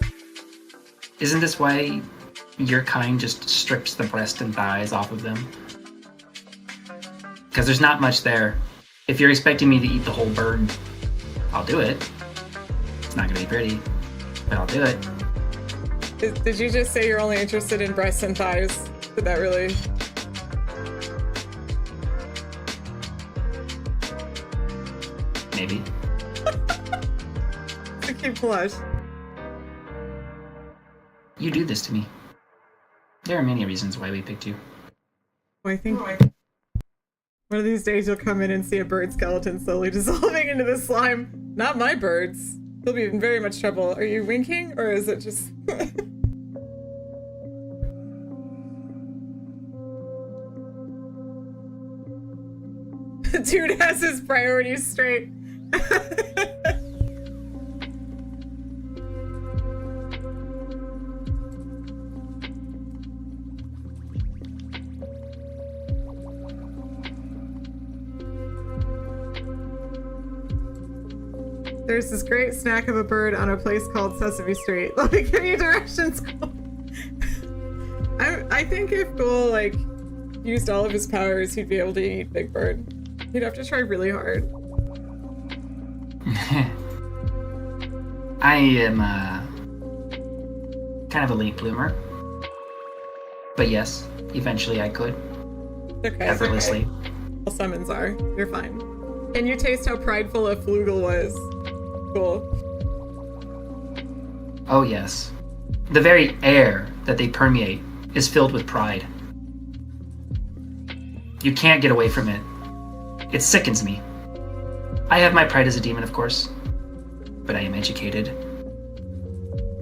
Isn't this why your kind just strips the breast and thighs off of them? Because there's not much there. If you're expecting me to eat the whole bird, I'll do it. It's not gonna be pretty, but I'll do it. Did you just say you're only interested in breasts and thighs? Did that really? Maybe. I keep blush. You do this to me. There are many reasons why we picked you. Well, I think one of these days you'll come in and see a bird skeleton slowly dissolving into the slime. Not my birds. He'll be in very much trouble. Are you winking, or is it just... Dude has his priorities straight. There's this great snack of a bird on a place called Sesame Street. Let me give you directions. I think if Ghoul like used all of his powers, he'd be able to eat Big Bird. He'd have to try really hard. I am kind of a late bloomer. But yes, eventually I could. Okay. Effortlessly. Okay. All summons are. You're fine. Can you taste how prideful a flugel was? Cool. Oh yes. The very air that they permeate is filled with pride. You can't get away from it. It sickens me. I have my pride as a demon, of course, but I am educated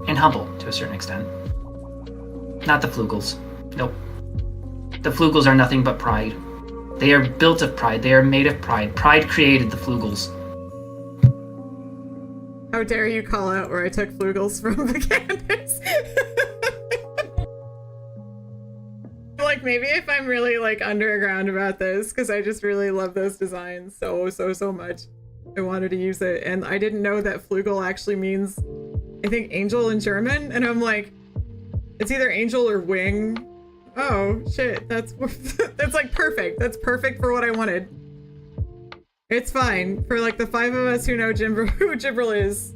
and humble to a certain extent. Not the flugels. Nope. The flugels are nothing but pride. They are built of pride. They are made of pride. Pride created the flugels. How dare you call out where I took flugels from the Candace? Like, maybe if I'm really like underground about this, because I just really love those designs so much. I wanted to use it, and I didn't know that flugel actually means, I think, angel in German, and I'm like, it's either angel or wing. Oh shit, that's like perfect. That's perfect for what I wanted. It's fine. For like the 5 of us who know who Gibral is,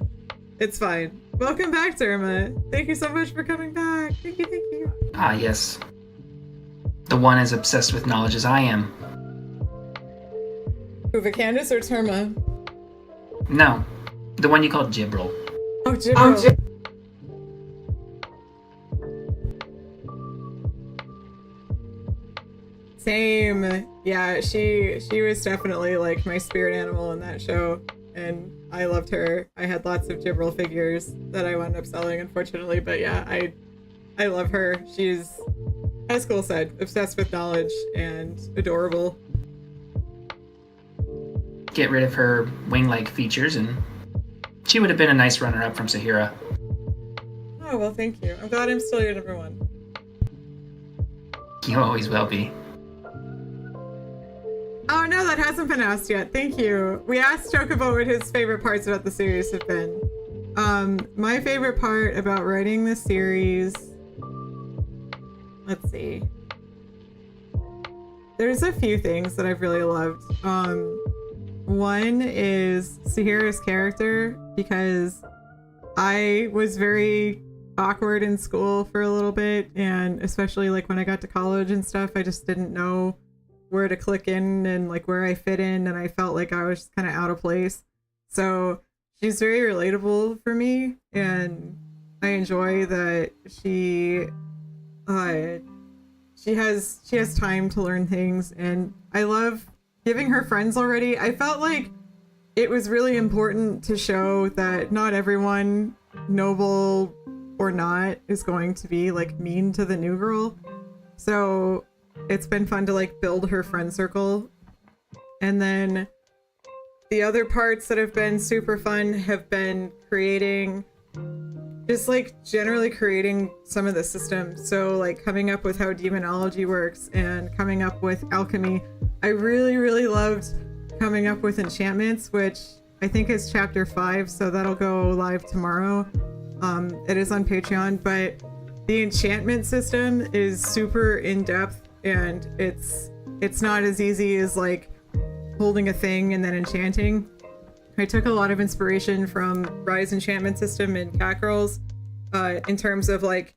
it's fine. Welcome back, Derma. Thank you so much for coming back. Thank you. Ah, yes. The one as obsessed with knowledge as I am. Who, Candace or Terma? No, the one you called Gibral. Oh, Gibral. Same. Yeah, she was definitely like my spirit animal in that show, and I loved her. I had lots of Gibral figures that I wound up selling, unfortunately, but yeah, I love her. She's, as school said, obsessed with knowledge and adorable. Get rid of her wing-like features, and she would have been a nice runner-up from Saahira. Oh, well, thank you. I'm glad I'm still your number one. You always will be. Oh, no, that hasn't been asked yet. Thank you. We asked Chocobo what his favorite parts about the series have been. My favorite part about writing the series... Let's see. There's a few things that I've really loved. One is Saahira's character, because I was very awkward in school for a little bit, and especially like when I got to college and stuff, I just didn't know where to click in and like where I fit in, and I felt like I was just kind of out of place. So she's very relatable for me, and I enjoy that she has time to learn things, and I love giving her friends already. I felt like it was really important to show that not everyone, noble or not, is going to be like mean to the new girl. So it's been fun to like build her friend circle. And then the other parts that have been super fun have been creating, just like generally creating some of the systems. So like coming up with how demonology works and coming up with alchemy. I really, really loved coming up with enchantments, which I think is chapter 5, so that'll go live tomorrow. It is on Patreon, but the enchantment system is super in-depth, and it's not as easy as like holding a thing and then enchanting. I took a lot of inspiration from Rise enchantment system in Cat Girls, in terms of like,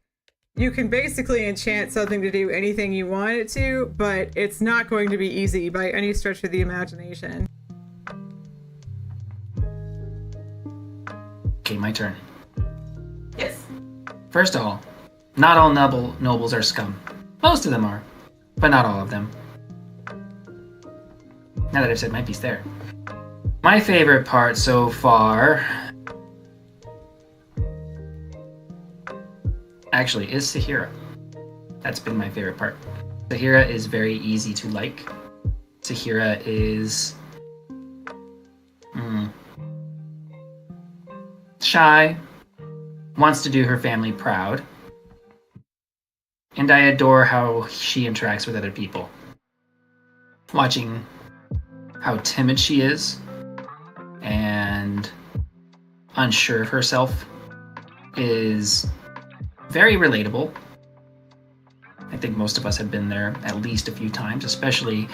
you can basically enchant something to do anything you want it to, but it's not going to be easy by any stretch of the imagination. Okay, my turn. Yes. First of all, not all nobles are scum. Most of them are, but not all of them. Now that I've said my piece there. My favorite part so far actually is Saahira. That's been my favorite part. Saahira is very easy to like. Saahira is shy, wants to do her family proud, and I adore how she interacts with other people. Watching how timid she is and unsure of herself is very relatable. I think most of us have been there at least a few times, especially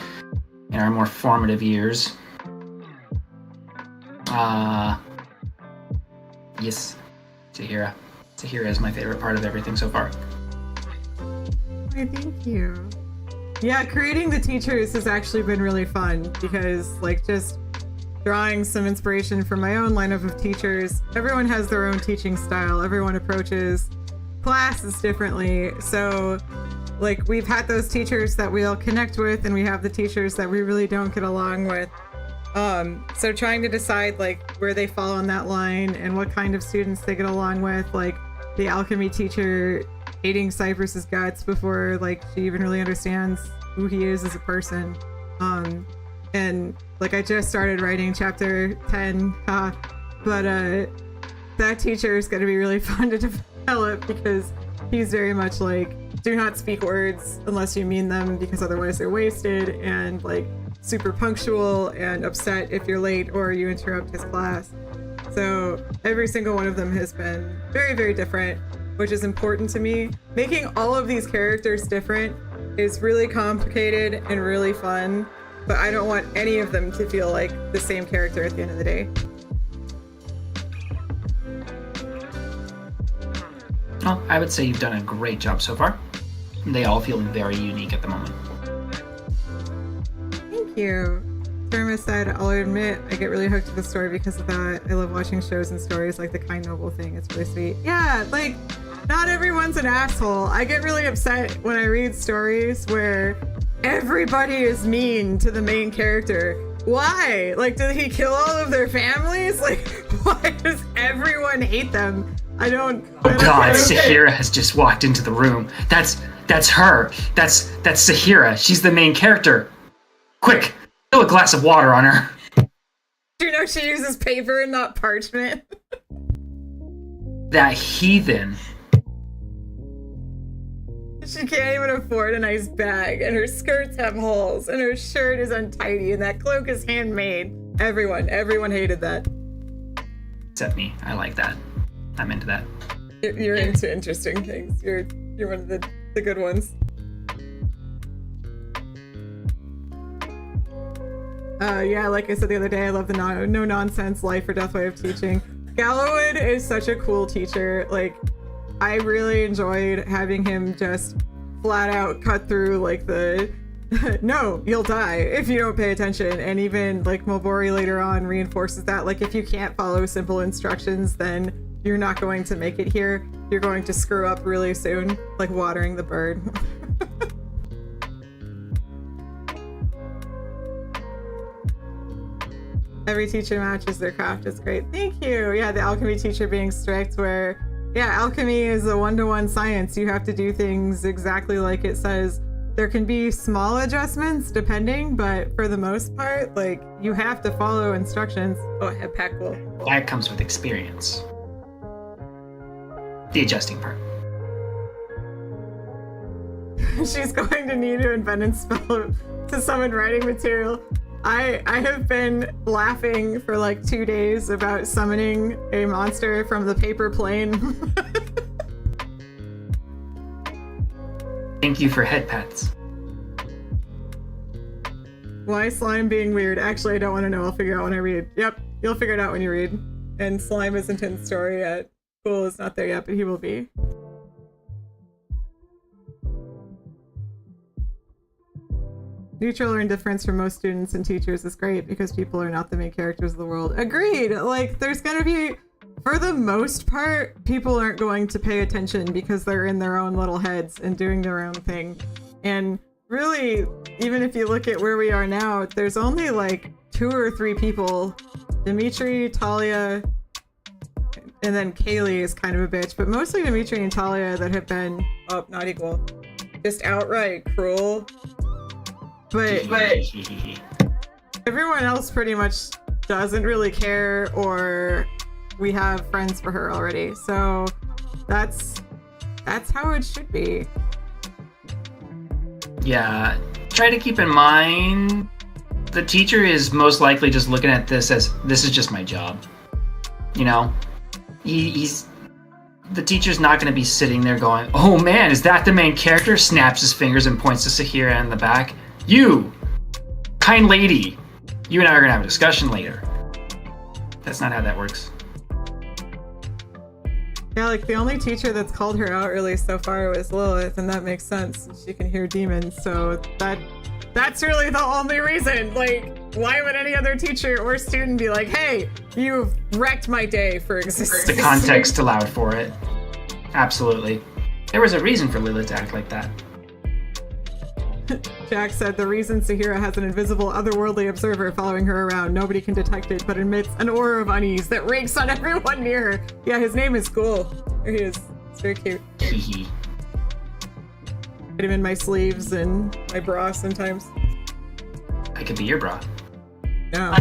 in our more formative years. Yes, Saahira. Saahira is my favorite part of everything so far. Why, thank you. Yeah, creating the teachers has actually been really fun, because like just drawing some inspiration from my own lineup of teachers. Everyone has their own teaching style. Everyone approaches classes differently. So like we've had those teachers that we all connect with, and we have the teachers that we really don't get along with. So trying to decide like where they fall on that line and what kind of students they get along with, like the alchemy teacher hating Cypress's guts before like she even really understands who he is as a person. And like I just started writing chapter 10, but that teacher is going to be really fun to develop, because he's very much like, do not speak words unless you mean them, because otherwise they're wasted, and like super punctual and upset if you're late or you interrupt his class. So every single one of them has been very, very different, which is important to me. Making all of these characters different is really complicated and really fun, but I don't want any of them to feel like the same character at the end of the day. Well, I would say you've done a great job so far. They all feel very unique at the moment. Thank you. Terma said, I'll admit I get really hooked to the story because of that. I love watching shows and stories like the Kind Noble thing. It's really sweet. Yeah, like, not everyone's an asshole. I get really upset when I read stories where everybody is mean to the main character. Why? Like, did he kill all of their families? Like, why does everyone hate them? I don't. Oh God, Saahira has just walked into the room. That's her. That's Saahira. She's the main character. Quick, fill a glass of water on her. Do you know she uses paper and not parchment? That heathen. She can't even afford a nice bag, and her skirts have holes, and her shirt is untidy, and that cloak is handmade. Everyone hated that. Except me. I like that. I'm into that. You're into interesting things. You're one of the good ones. Yeah, like I said the other day, I love the no-nonsense life or death way of teaching. Gallowwood is such a cool teacher. Like, I really enjoyed having him just flat out cut through like the no, you'll die if you don't pay attention. And even like Mobori later on reinforces that, like, if you can't follow simple instructions, then you're not going to make it here. You're going to screw up really soon, like watering the bird. Every teacher matches their craft is great. Thank you. Yeah, the alchemy teacher being strict where, yeah, alchemy is a one-to-one science. You have to do things exactly like it says. There can be small adjustments depending, but for the most part, like, you have to follow instructions. Oh, I have pack wool. That comes with experience. The adjusting part. She's going to need to invent a spell to summon writing material. I have been laughing for like 2 days about summoning a monster from the paper plane. Thank you for head pats. Why slime being weird? Actually, I don't want to know. I'll figure out when I read. Yep, you'll figure it out when you read. And slime isn't in the story yet. Cool is not there yet, but he will be. Neutral or indifference for most students and teachers is great because people are not the main characters of the world. Agreed! Like, there's gonna be, for the most part, people aren't going to pay attention because they're in their own little heads and doing their own thing. And really, even if you look at where we are now, there's only like 2 or 3 people. Dimitri, Talia, and then Kaylee is kind of a bitch, but mostly Dimitri and Talia that have been, oh, not equal, just outright cruel. But everyone else pretty much doesn't really care, or we have friends for her already. So that's how it should be. Yeah, try to keep in mind the teacher is most likely just looking at this as, this is just my job. You know, he's the teacher's not going to be sitting there going, oh man, is that the main character? Snaps his fingers and points to Saahira in the back. You, kind lady, you and I are going to have a discussion later. That's not how that works. Yeah, like the only teacher that's called her out really so far was Lilith, and that makes sense. She can hear demons, so that's really the only reason. Like, why would any other teacher or student be like, hey, you've wrecked my day for existence? The context allowed for it. Absolutely. There was a reason for Lilith to act like that. Jack said the reason Saahira has an invisible otherworldly observer following her around, nobody can detect it, but emits an aura of unease that rakes on everyone near her. Yeah, his name is cool. There he is. It's very cute. Hee. Put him in my sleeves and my bra sometimes. I could be your bra. No.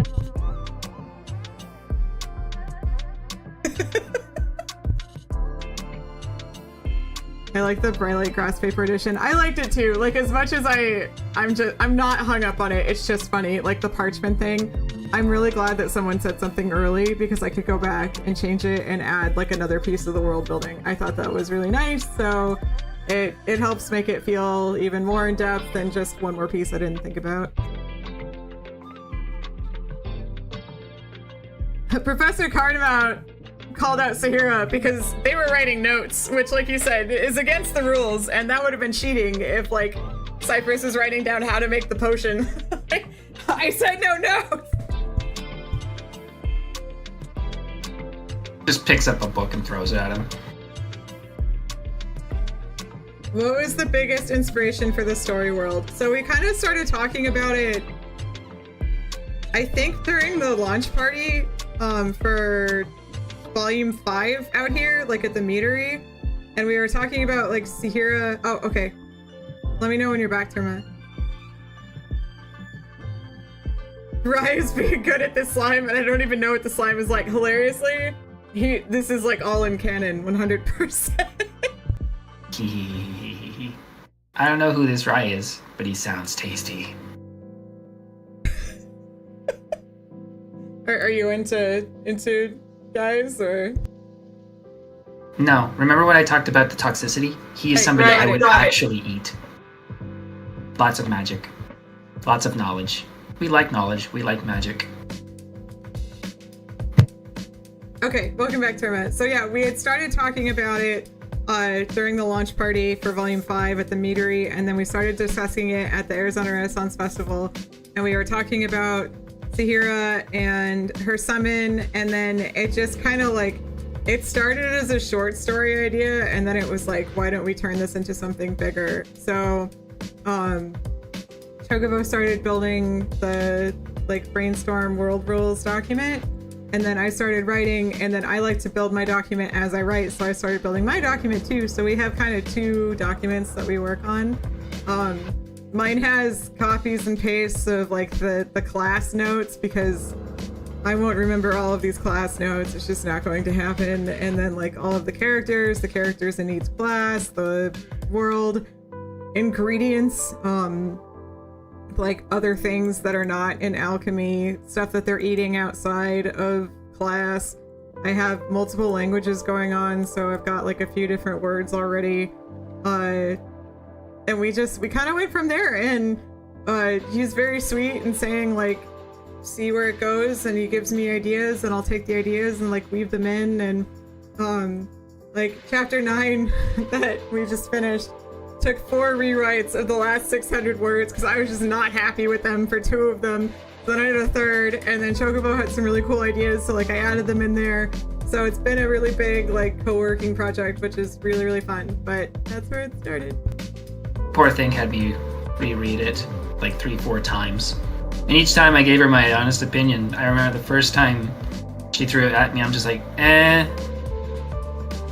I like the Brightlight Grass Paper edition. I liked it too. Like, as much as I'm not hung up on it. It's just funny. Like the parchment thing. I'm really glad that someone said something early because I could go back and change it and add like another piece of the world building. I thought that was really nice. So it helps make it feel even more in depth than just one more piece I didn't think about. Professor Cardamount called out Saahira because they were writing notes, which, like you said, is against the rules, and that would have been cheating if, like, Cypress is writing down how to make the potion. I said no notes! Just picks up a book and throws it at him. What was the biggest inspiration for the story world? So we kind of started talking about it, I think, during the launch party for volume 5 out here, like at the meadery, and we were talking about like Saahira. Oh, okay. Let me know when you're back, Terma. Rye's being good at this slime, and I don't even know what the slime is like. Hilariously, this is like all in canon, 100%. I don't know who this Rye is, but he sounds tasty. Are you into guys or? No, remember when I talked about the toxicity? He is somebody I would actually eat. Lots of magic. Lots of knowledge. We like knowledge. We like magic. Okay, welcome back, Terma. So yeah, we had started talking about it during the launch party for Volume 5 at the meadery, and then we started discussing it at the Arizona Renaissance Festival, and we were talking about Saahira and her summon, and then it just kind of like, it started as a short story idea, and then it was like, why don't we turn this into something bigger? So Chocobo started building the like brainstorm world rules document, and then I started writing, and then I like to build my document as I write, so I started building my document too. So we have kind of two documents that we work on. Mine has copies and pastes of like the class notes, because I won't remember all of these class notes. It's just not going to happen. And then like all of the characters in each class, the world, ingredients, like other things that are not in alchemy, stuff that they're eating outside of class. I have multiple languages going on, so I've got like a few different words already. And we kind of went from there, and he's very sweet and saying like, see where it goes, and he gives me ideas, and I'll take the ideas and like weave them in. And like chapter 9 that we just finished took 4 rewrites of the last 600 words, because I was just not happy with them for 2 of them. Then I did a 3rd, and then Chocobo had some really cool ideas, so like I added them in there. So it's been a really big like co-working project, which is really, really fun. But that's where it started. Poor thing had me reread it like 3-4 times. And each time I gave her my honest opinion. I remember the first time she threw it at me, I'm just like,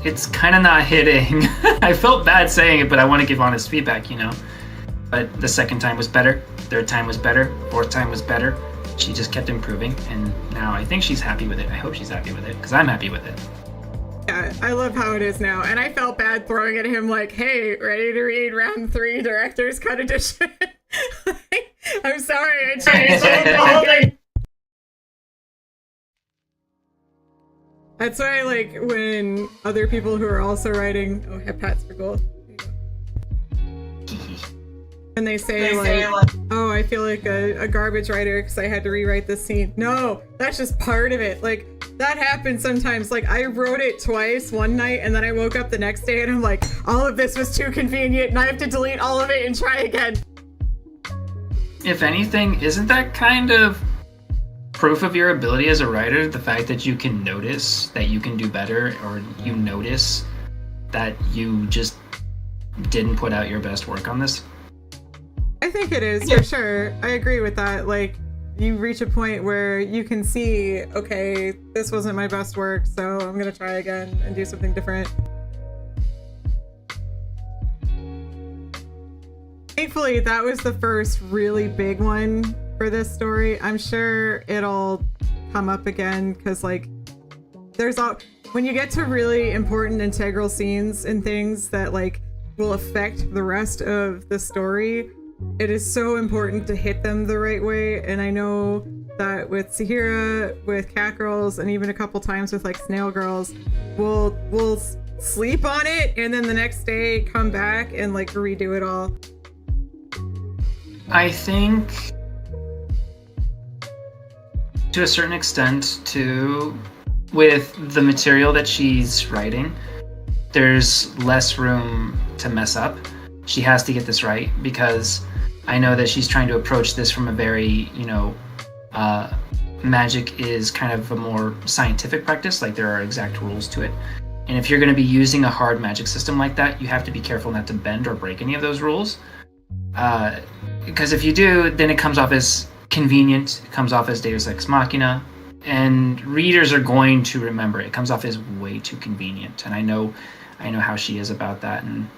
it's kind of not hitting. I felt bad saying it, but I want to give honest feedback, you know? But the second time was better, 3rd time was better, 4th time was better. She just kept improving, and now I think she's happy with it. I hope she's happy with it, because I'm happy with it. Yeah, I love how it is now, and I felt bad throwing at him like, hey, ready to read round 3 director's cut edition? I'm sorry, I changed the whole thing. That's why, like, when other people who are also writing, oh, have Pats for gold. And they say, like, oh, I feel like a garbage writer because I had to rewrite this scene. No, that's just part of it. Like, that happens sometimes. Like, I wrote it twice one night, and then I woke up the next day and I'm like, all of this was too convenient, and I have to delete all of it and try again. If anything, isn't that kind of proof of your ability as a writer? The fact that you can notice that you can do better, or you notice that you just didn't put out your best work on this? I think it is, for sure. I agree with that. Like, you reach a point where you can see, okay, this wasn't my best work, so I'm gonna try again and do something different. Thankfully, that was the first really big one for this story. I'm sure it'll come up again, because like, when you get to really important integral scenes and things that like will affect the rest of the story, it is so important to hit them the right way. And I know that with Saahira, with Cat Girls, and even a couple times with like Snail Girls, we'll sleep on it and then the next day come back and like redo it all. I think to a certain extent too, with the material that she's writing, there's less room to mess up. She has to get this right, because I know that she's trying to approach this from a very, magic is kind of a more scientific practice, like there are exact rules to it. And if you're going to be using a hard magic system like that, you have to be careful not to bend or break any of those rules. Because if you do, then it comes off as convenient, it comes off as Deus Ex Machina, and readers are going to remember it. It comes off as way too convenient, and I know how she is about that, and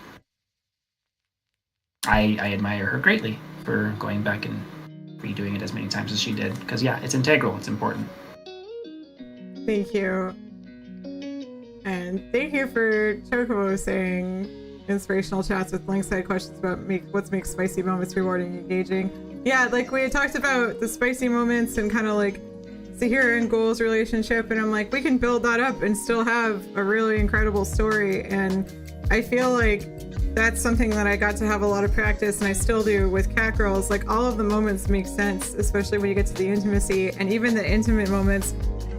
I admire her greatly for going back and redoing it as many times as she did, because yeah, it's integral, it's important. Thank you. And thank you for Chocobo saying inspirational chats with blank-side questions about what makes spicy moments rewarding and engaging. Yeah, like we had talked about the spicy moments and kind of like Saahira and Ghoul's relationship, and I'm like, we can build that up and still have a really incredible story. And I feel like that's something that I got to have a lot of practice, and I still do with Cat Girls. Like, all of the moments make sense, especially when you get to the intimacy, and even the intimate moments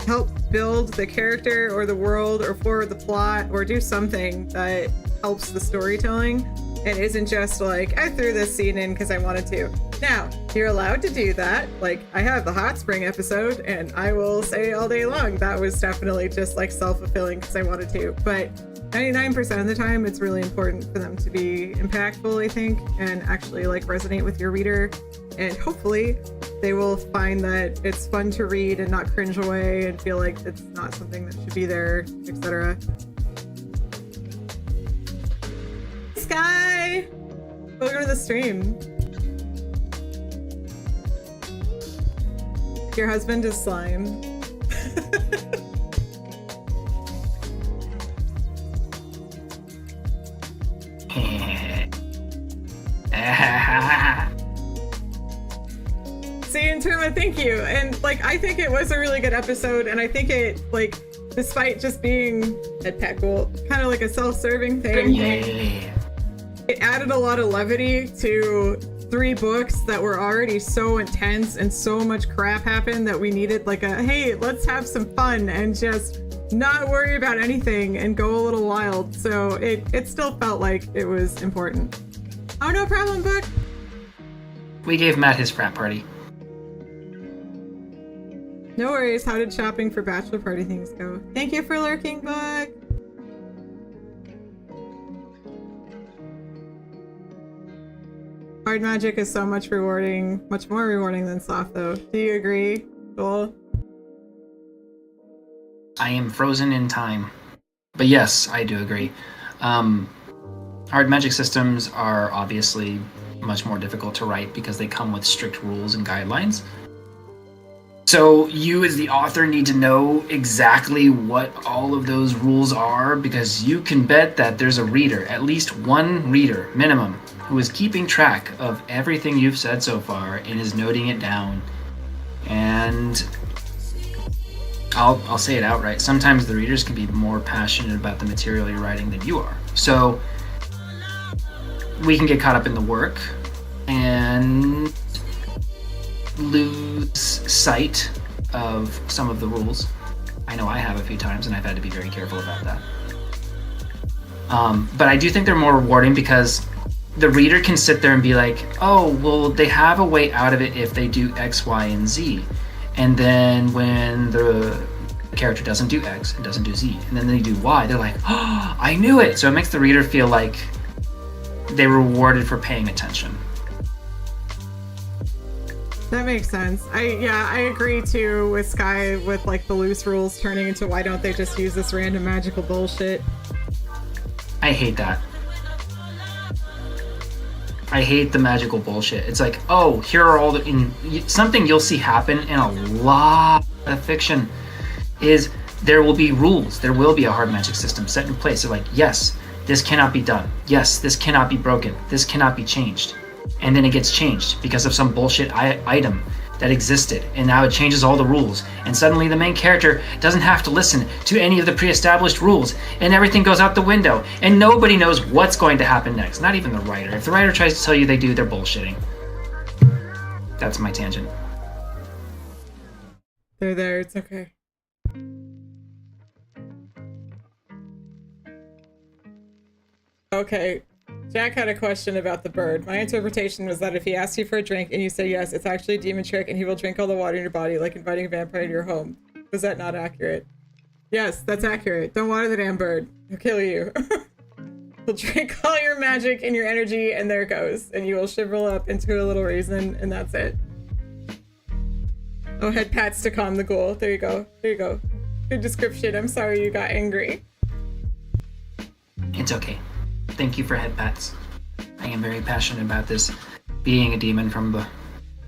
help build the character or the world or forward the plot or do something that helps the storytelling and isn't just like, I threw this scene in because I wanted to. Now, you're allowed to do that. Like, I have the Hot Spring episode, and I will say all day long that was definitely just like self-fulfilling because I wanted to. But 99% of the time, it's really important for them to be impactful, I think, and actually like resonate with your reader. And hopefully they will find that it's fun to read and not cringe away and feel like it's not something that should be there, etc. Sky! Welcome to the stream. Your husband is slime. See, Intuma, thank you. And like, I think it was a really good episode, and I think it, like, despite just being a peckle, kind of like a self-serving thing, it added a lot of levity to 3 books that were already so intense and so much crap happened that we needed like a, hey, let's have some fun and just not worry about anything and go a little wild. So it still felt like it was important. Oh, no problem, Book. We gave Matt his frat party. No worries. How did shopping for bachelor party things go? Thank you for lurking, Book. Hard magic is so much more rewarding than soft, though. Do you agree, Joel? I am frozen in time. But yes, I do agree. Hard magic systems are obviously much more difficult to write because they come with strict rules and guidelines. So you as the author need to know exactly what all of those rules are, because you can bet that there's a reader, at least one reader minimum, who is keeping track of everything you've said so far and is noting it down. And I'll say it outright. Sometimes the readers can be more passionate about the material you're writing than you are. So we can get caught up in the work and lose sight of some of the rules. I know I have a few times, and I've had to be very careful about that. But I do think they're more rewarding because the reader can sit there and be like, oh, well, they have a way out of it if they do X, Y, and Z. And then when the character doesn't do X and doesn't do Z, and then they do Y, they're like, oh, I knew it. So it makes the reader feel like they were rewarded for paying attention. That makes sense. I agree too with Sky with like the loose rules turning into why don't they just use this random magical bullshit. I hate that. I hate the magical bullshit. It's like, oh, here are all the... something you'll see happen in a lot of fiction is there will be rules. There will be a hard magic system set in place. They're like, yes, this cannot be done. Yes, this cannot be broken. This cannot be changed. And then it gets changed because of some bullshit item that existed, and now it changes all the rules, and suddenly the main character doesn't have to listen to any of the pre-established rules, and everything goes out the window, and nobody knows what's going to happen next, not even the writer. If the writer tries to tell you they do, they're bullshitting. That's my tangent. They're there, it's okay. Okay, Jack had a question about the bird. My interpretation was that if he asks you for a drink and you say yes, it's actually a demon trick and he will drink all the water in your body, like inviting a vampire to your home. Was that not accurate? Yes, that's accurate. Don't water the damn bird. He'll kill you. He'll drink all your magic and your energy, and there it goes. And you will shrivel up into a little raisin, and that's it. Oh, head pats to calm the ghoul. There you go. There you go. Good description. I'm sorry you got angry. It's okay. Thank you for head pats. I am very passionate about this being a demon from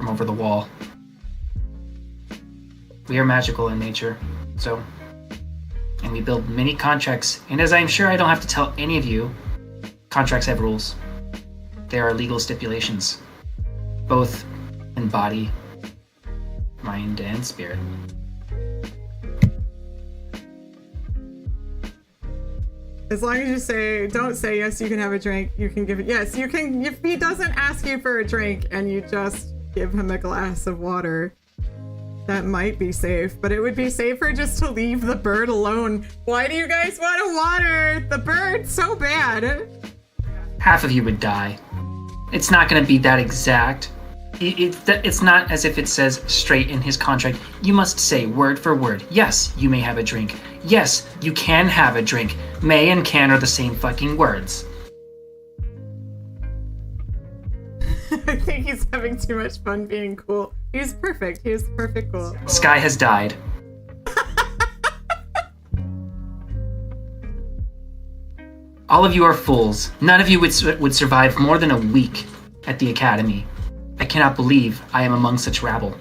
over the wall. We are magical in nature, so, and we build many contracts, and as I'm sure I don't have to tell any of you, contracts have rules. There are legal stipulations, both in body, mind, and spirit. As long as you don't say yes, you can have a drink, you can give it, yes, you can, if he doesn't ask you for a drink and you just give him a glass of water, that might be safe, but it would be safer just to leave the bird alone. Why do you guys want to water the bird so bad? Half of you would die. It's not going to be that exact. It's not as if it says straight in his contract, you must say word for word, yes, you may have a drink. Yes, you can have a drink. May and can are the same fucking words. I think he's having too much fun being cool. He's perfect. He is perfect cool. Sky has died. All of you are fools. None of you would survive more than a week at the academy. I cannot believe I am among such rabble.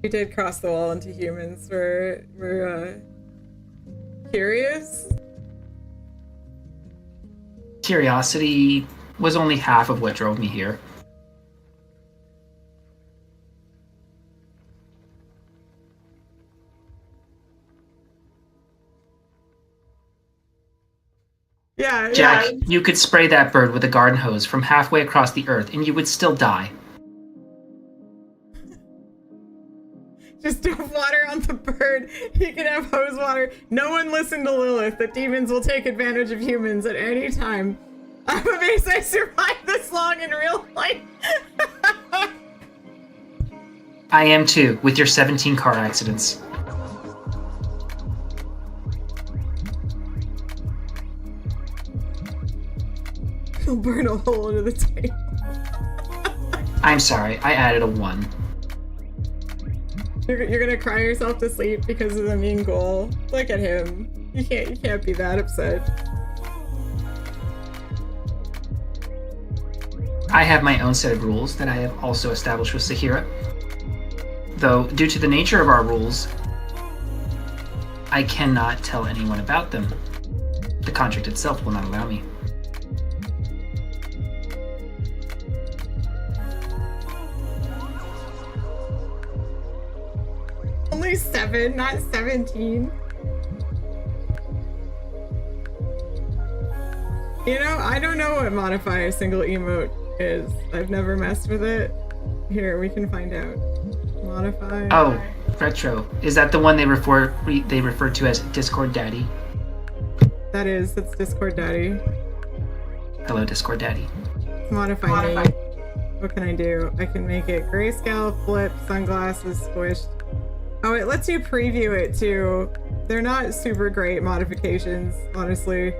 We did cross the wall into humans. We're curious. Curiosity was only half of what drove me here. Yeah, Jack, yeah. you could spray that bird with a garden hose from halfway across the earth and you would still die. Just dump water on the bird. He can have hose water. No one listened to Lilith. The demons will take advantage of humans at any time. I'm amazed I survived this long in real life. I am too, with your 17 car accidents. He'll burn a hole into the table. I'm sorry, I added a 1. You're gonna cry yourself to sleep because of the mean goal. Look at him. You can't be that upset. I have my own set of rules that I have also established with Saahira. Though, due to the nature of our rules, I cannot tell anyone about them. The contract itself will not allow me. Only 7, not 17. You know, I don't know what modify a single emote is. I've never messed with it. Here, we can find out. Modify. Oh, retro. Is that the one they refer to as Discord Daddy? That's Discord Daddy. Hello, Discord Daddy. Modify me. What can I do? I can make it grayscale, flip, sunglasses, squished. Oh, it lets you preview it too. They're not super great modifications, honestly.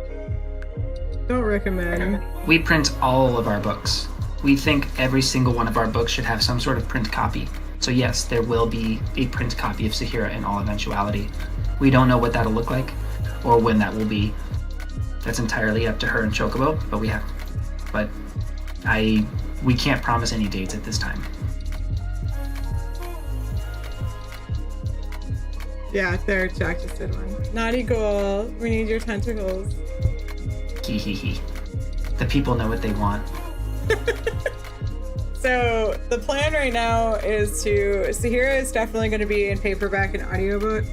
Don't recommend. We print all of our books. We think every single one of our books should have some sort of print copy. So yes, there will be a print copy of Saahira in all eventuality. We don't know what that'll look like or when that will be. That's entirely up to her and Chocobo, but we can't promise any dates at this time. Yeah, there, Jack just did one. Naughty goal. We need your tentacles. Hee hee hee. The people know what they want. So the plan right now is Saahira is definitely going to be in paperback and audiobook.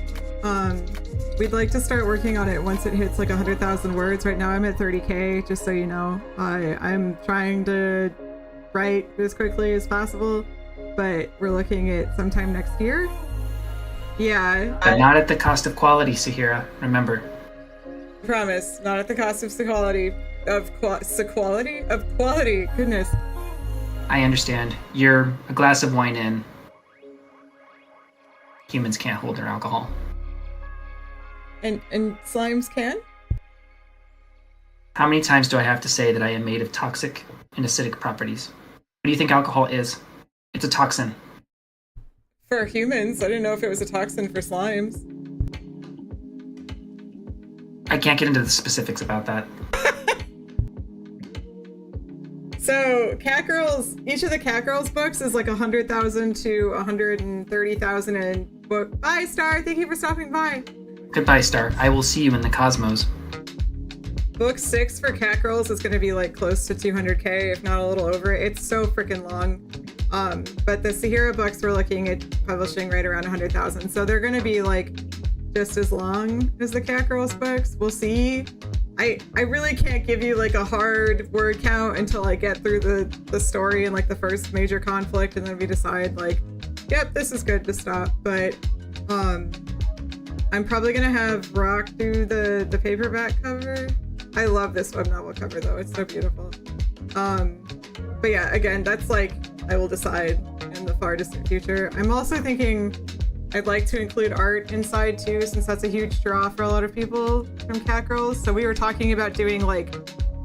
We'd like to start working on it once it hits like 100,000 words. Right now I'm at 30K, just so you know. I'm trying to write as quickly as possible, but we're looking at sometime next year. Yeah. But not at the cost of quality, Saahira. Remember. Promise, not at the cost of quality. Goodness. I understand. You're a glass of wine in. Humans can't hold their alcohol. And slimes can? How many times do I have to say that I am made of toxic and acidic properties? do you think alcohol is? It's a toxin. For humans, I didn't know if it was a toxin for slimes. I can't get into the specifics about that. So, Cat Girls, each of the Cat Girls books is like 100,000 to 130,000 in book. Bye, Star. Thank you for stopping by. Goodbye, Star. I will see you in the cosmos. Book 6 for Cat Girls is going to be like close to 200k, if not a little over. It's so freaking long. But the Saahira books we're looking at publishing right around 100,000. So they're going to be like just as long as the Cat Girls books. We'll see. I really can't give you like a hard word count until I get through the story and like the first major conflict, and then we decide like, yep, this is good to stop. But I'm probably gonna have Rock do the paperback cover. I love this web novel cover though, it's so beautiful. But yeah, again, that's like I will decide in the far distant future. I'm also thinking I'd like to include art inside too, since that's a huge draw for a lot of people from Cat Girls. So we were talking about doing like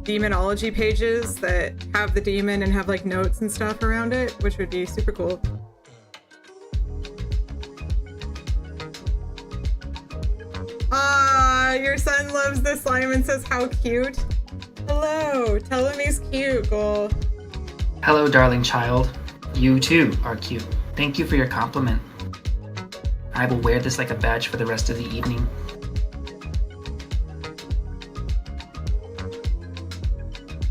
demonology pages that have the demon and have like notes and stuff around it, which would be super cool. Your son loves the slime and says how cute. Hello, tell him he's cute, Goal. Hello, darling child. You too are cute. Thank you for your compliment. I will wear this like a badge for the rest of the evening.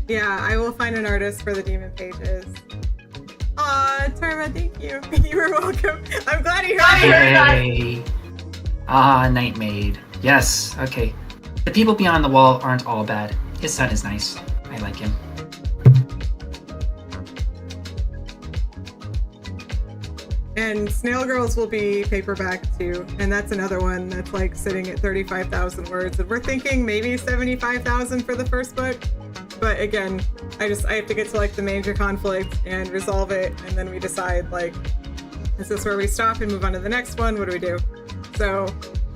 Yeah, I will find an artist for the demon pages. Aw, Tarma, thank you. You were welcome. I'm glad he heard that. Hey. Night Maid. Yes, okay. The people beyond the wall aren't all bad. His son is nice. I like him. And Snail Girls will be paperback too, and that's another one that's like sitting at 35,000 words, and we're thinking maybe 75,000 for the first book. But again, I have to get to like the major conflict and resolve it, and then we decide like, is this where we stop and move on to the next one? What do we do? So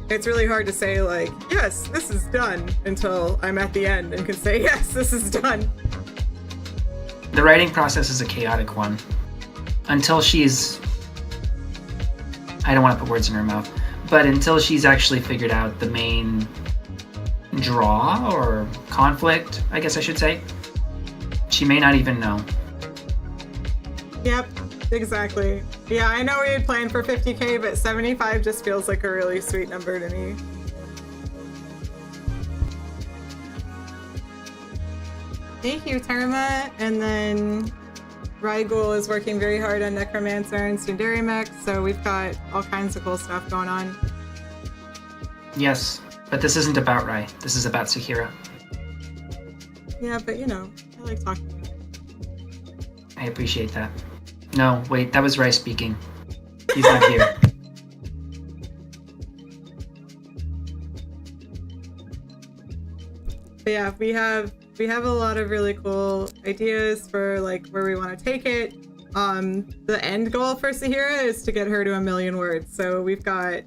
it's really hard to say like, yes, this is done, until I'm at the end and can say, yes, this is done. The writing process is a chaotic one. Until she's... I don't want to put words in her mouth, but until she's actually figured out the main draw or conflict, I guess I should say, she may not even know. Yep, exactly. Yeah, I know we had planned for 50k, but 75 just feels like a really sweet number to me. Thank you, Tarma. And then Rygul is working very hard on Necromancer and Sundari Mech, so we've got all kinds of cool stuff going on. Yes, but this isn't about Rai. This is about Saahira. Yeah, but you know, I like talking about it. I appreciate that. No, wait, that was Rai speaking. He's not here. But yeah, we have a lot of really cool ideas for like where we want to take it. The end goal for Saahira is to get her to 1 million words. So we've got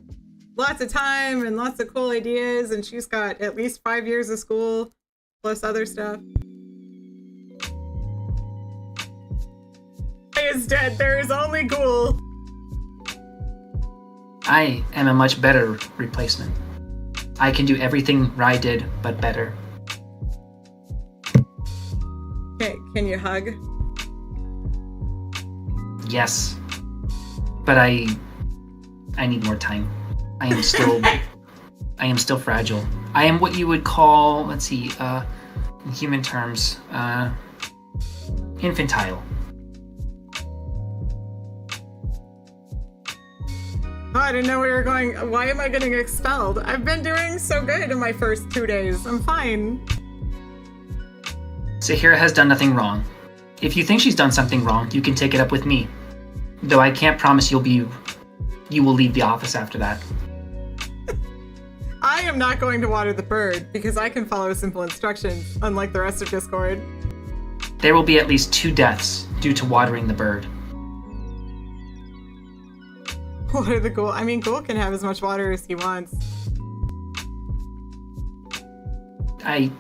lots of time and lots of cool ideas, and she's got at least 5 years of school plus other stuff. Is dead. There is only Ghoul. I am a much better replacement. I can do everything Rai did, but better. Okay, can you hug? Yes, but I need more time. I am still fragile. I am what you would call, let's see, in human terms, infantile. Oh, I didn't know we were going. Why am I getting expelled? I've been doing so good in my first 2 days. I'm fine. Saahira has done nothing wrong. If you think she's done something wrong, you can take it up with me. Though I can't promise you will leave the office after that. I am not going to water the bird because I can follow simple instructions, unlike the rest of Discord. There will be at least 2 deaths due to watering the bird. Water the Ghoul. I mean, Ghoul can have as much water as he wants. I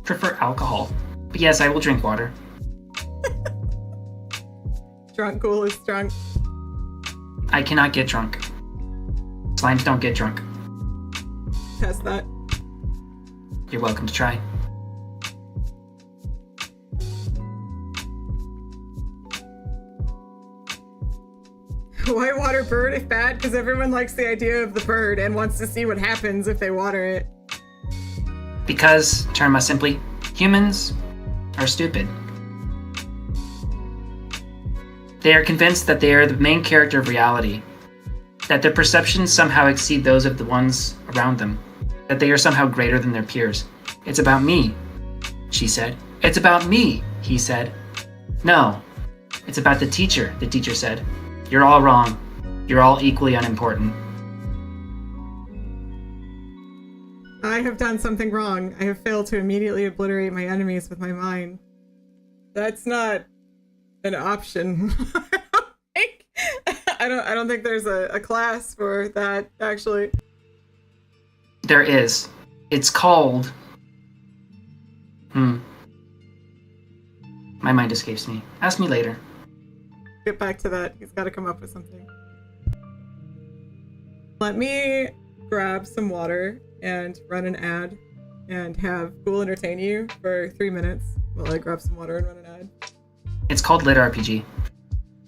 prefer alcohol. But yes, I will drink water. Drunk Ghoul is drunk. I cannot get drunk. Slimes don't get drunk. Test that. You're welcome to try. Whitewater bird if bad because everyone likes the idea of the bird and wants to see what happens if they water it. Because, terma simply, humans are stupid. They are convinced that they are the main character of reality, that their perceptions somehow exceed those of the ones around them, that they are somehow greater than their peers. It's about me, she said. It's about me, he said. No, it's about the teacher said. You're all wrong. You're all equally unimportant. I have done something wrong. I have failed to immediately obliterate my enemies with my mind. That's not an option. I don't think there's a class for that, actually. There is. It's called... My mind escapes me. Ask me later. Get back to that. He's got to come up with something. Let me grab some water and run an ad and have Ghoul entertain you for 3 minutes while I grab some water and run an ad. It's called Lit RPG.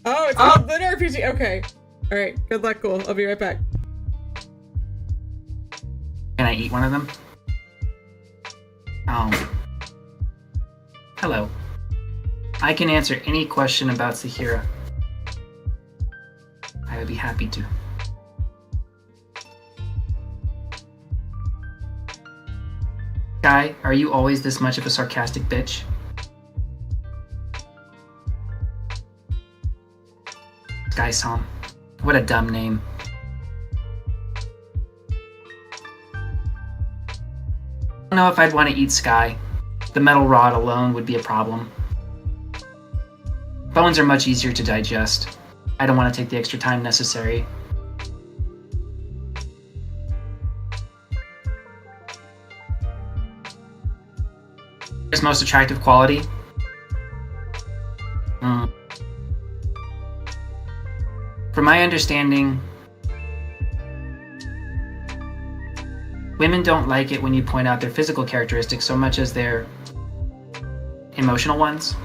Oh, it's called Lit RPG. Okay. All right. Good luck, Ghoul. I'll be right back. Can I eat one of them? Hello. I can answer any question about Saahira. I would be happy to. Guy, are you always this much of a sarcastic bitch? Sky Som. What a dumb name. I don't know if I'd want to eat Sky. The metal rod alone would be a problem. Bones are much easier to digest. I don't want to take the extra time necessary. His most attractive quality? From my understanding, women don't like it when you point out their physical characteristics so much as their emotional ones.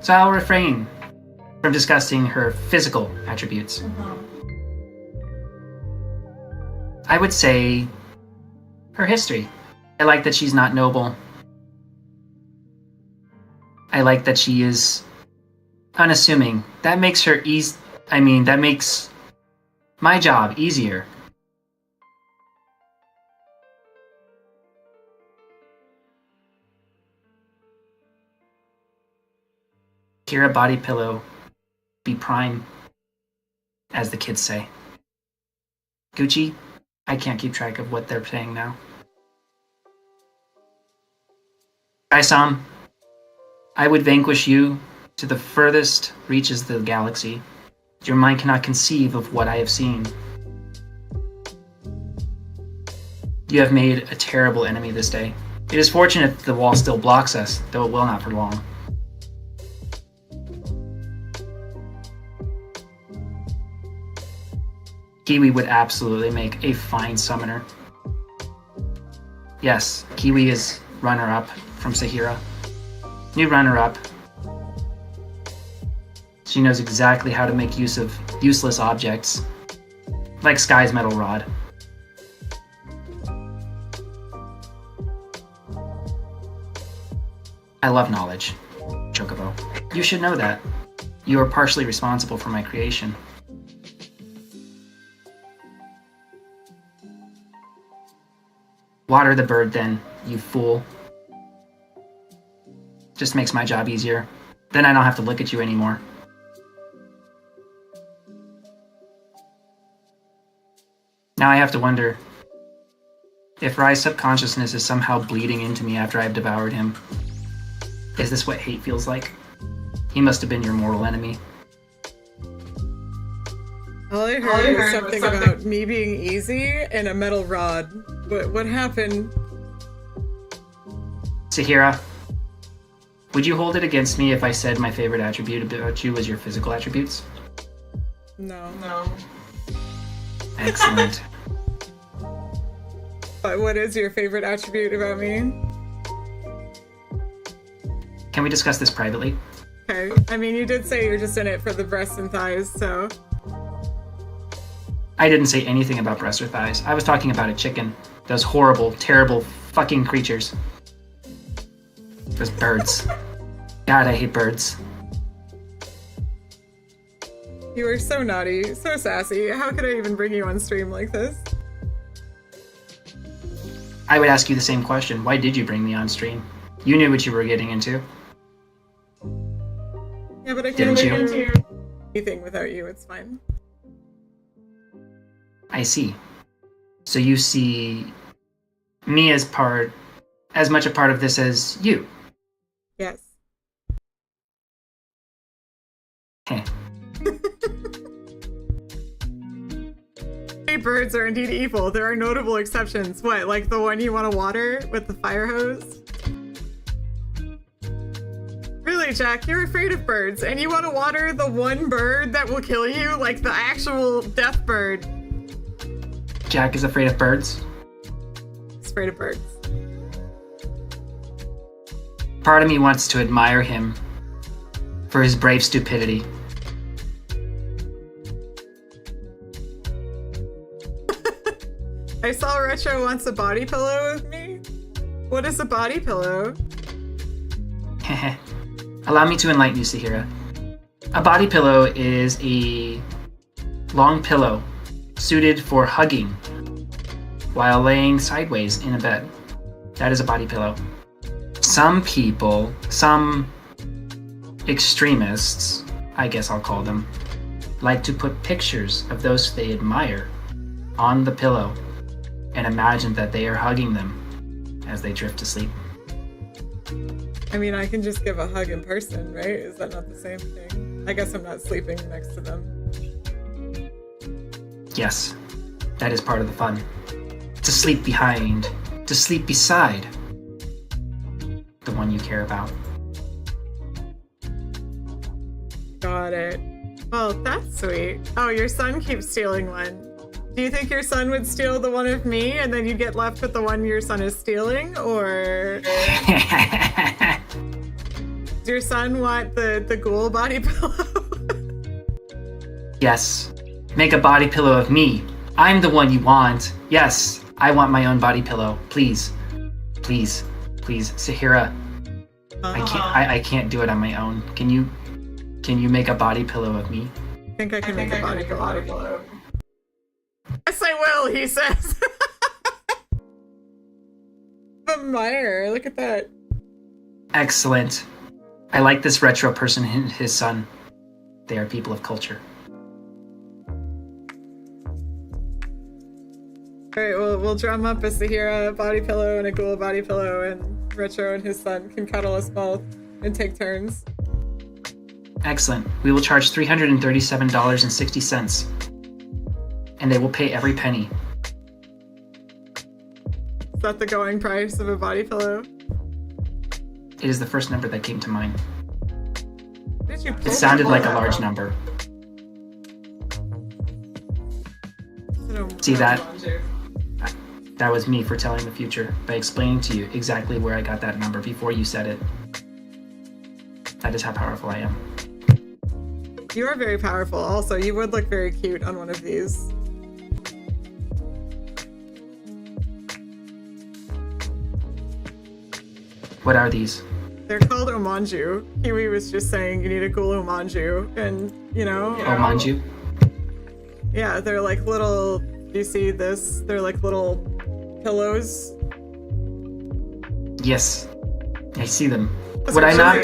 So I'll refrain from discussing her physical attributes. I would say her history. I like that she's not noble. I like that she is unassuming. That makes her that makes my job easier. Kira body pillow be prime, as the kids say. Gucci, I can't keep track of what they're saying now. Kai-sam, I would vanquish you to the furthest reaches of the galaxy. Your mind cannot conceive of what I have seen. You have made a terrible enemy this day. It is fortunate that the wall still blocks us, though it will not for long. Kiwi would absolutely make a fine summoner. Yes, Kiwi is runner-up from Saahira. New runner-up. She knows exactly how to make use of useless objects, like Sky's metal rod. I love knowledge, Chocobo. You should know that. You are partially responsible for my creation. Water the bird then, you fool. Just makes my job easier. Then I don't have to look at you anymore. Now I have to wonder if Rai's subconsciousness is somehow bleeding into me after I've devoured him. Is this what hate feels like? He must have been your mortal enemy. All I heard was something about me being easy and a metal rod. What happened? Saahira, Would you hold it against me if I said my favorite attribute about you was your physical attributes? No. Excellent. But what is your favorite attribute about me? Can we discuss this privately? Okay. I mean, you did say you're just in it for the breasts and thighs, so. I didn't say anything about breasts or thighs. I was talking about a chicken. Those horrible, terrible fucking creatures. Those birds. God, I hate birds. You are so naughty, so sassy. How could I even bring you on stream like this? I would ask you the same question. Why did you bring me on stream? You knew what you were getting into. Yeah, but I can't Didn't get you? into anything without you. It's fine. I see. So you see me as much a part of this as you. Yes. Heh. Birds are indeed evil. There are notable exceptions. What, like the one you want to water with the fire hose? Really, Jack, you're afraid of birds, and you want to water the one bird that will kill you, like the actual death bird. Jack is afraid of birds. He's afraid of birds. Part of me wants to admire him for his brave stupidity. I saw Retro wants a body pillow with me. What is a body pillow? Allow me to enlighten you, Saahira. A body pillow is a long pillow suited for hugging while laying sideways in a bed. That is a body pillow. Some people, some extremists, I guess I'll call them, like to put pictures of those they admire on the pillow and imagine that they are hugging them as they drift to sleep. I mean, I can just give a hug in person, right? Is that not the same thing? I guess I'm not sleeping next to them. Yes, that is part of the fun. To sleep behind, to sleep beside the one you care about. Got it. Well, that's sweet. Oh, your son keeps stealing one. Do you think your son would steal the one of me and then you get left with the one your son is stealing? Or does your son want the ghoul body pillow? Yes, make a body pillow of me. I'm the one you want. Yes, I want my own body pillow. Please, please, please, Saahira. I can't do it on my own. Can you make a body pillow of me? I think I can make a body pillow. Yes, I will, he says. Admire, look at that. Excellent. I like this retro person and his son. They are people of culture. Alright, we'll drum up a Saahira body pillow and a ghoul body pillow, and Retro and his son can cuddle us both and take turns. Excellent. We will charge $337.60. And they will pay every penny. Is that the going price of a body pillow? It is the first number that came to mind. Did you It sounded like a large number. See that? That was me foretelling the future by explaining to you exactly where I got that number before you said it. That is how powerful I am. You are very powerful. Also, you would look very cute on one of these. What are these? They're called omanju. Kiwi was just saying you need a ghoul omanju, and you know. Omanju? Yeah, they're like little. Do you see this? They're like little pillows. Yes, I see them. Would I not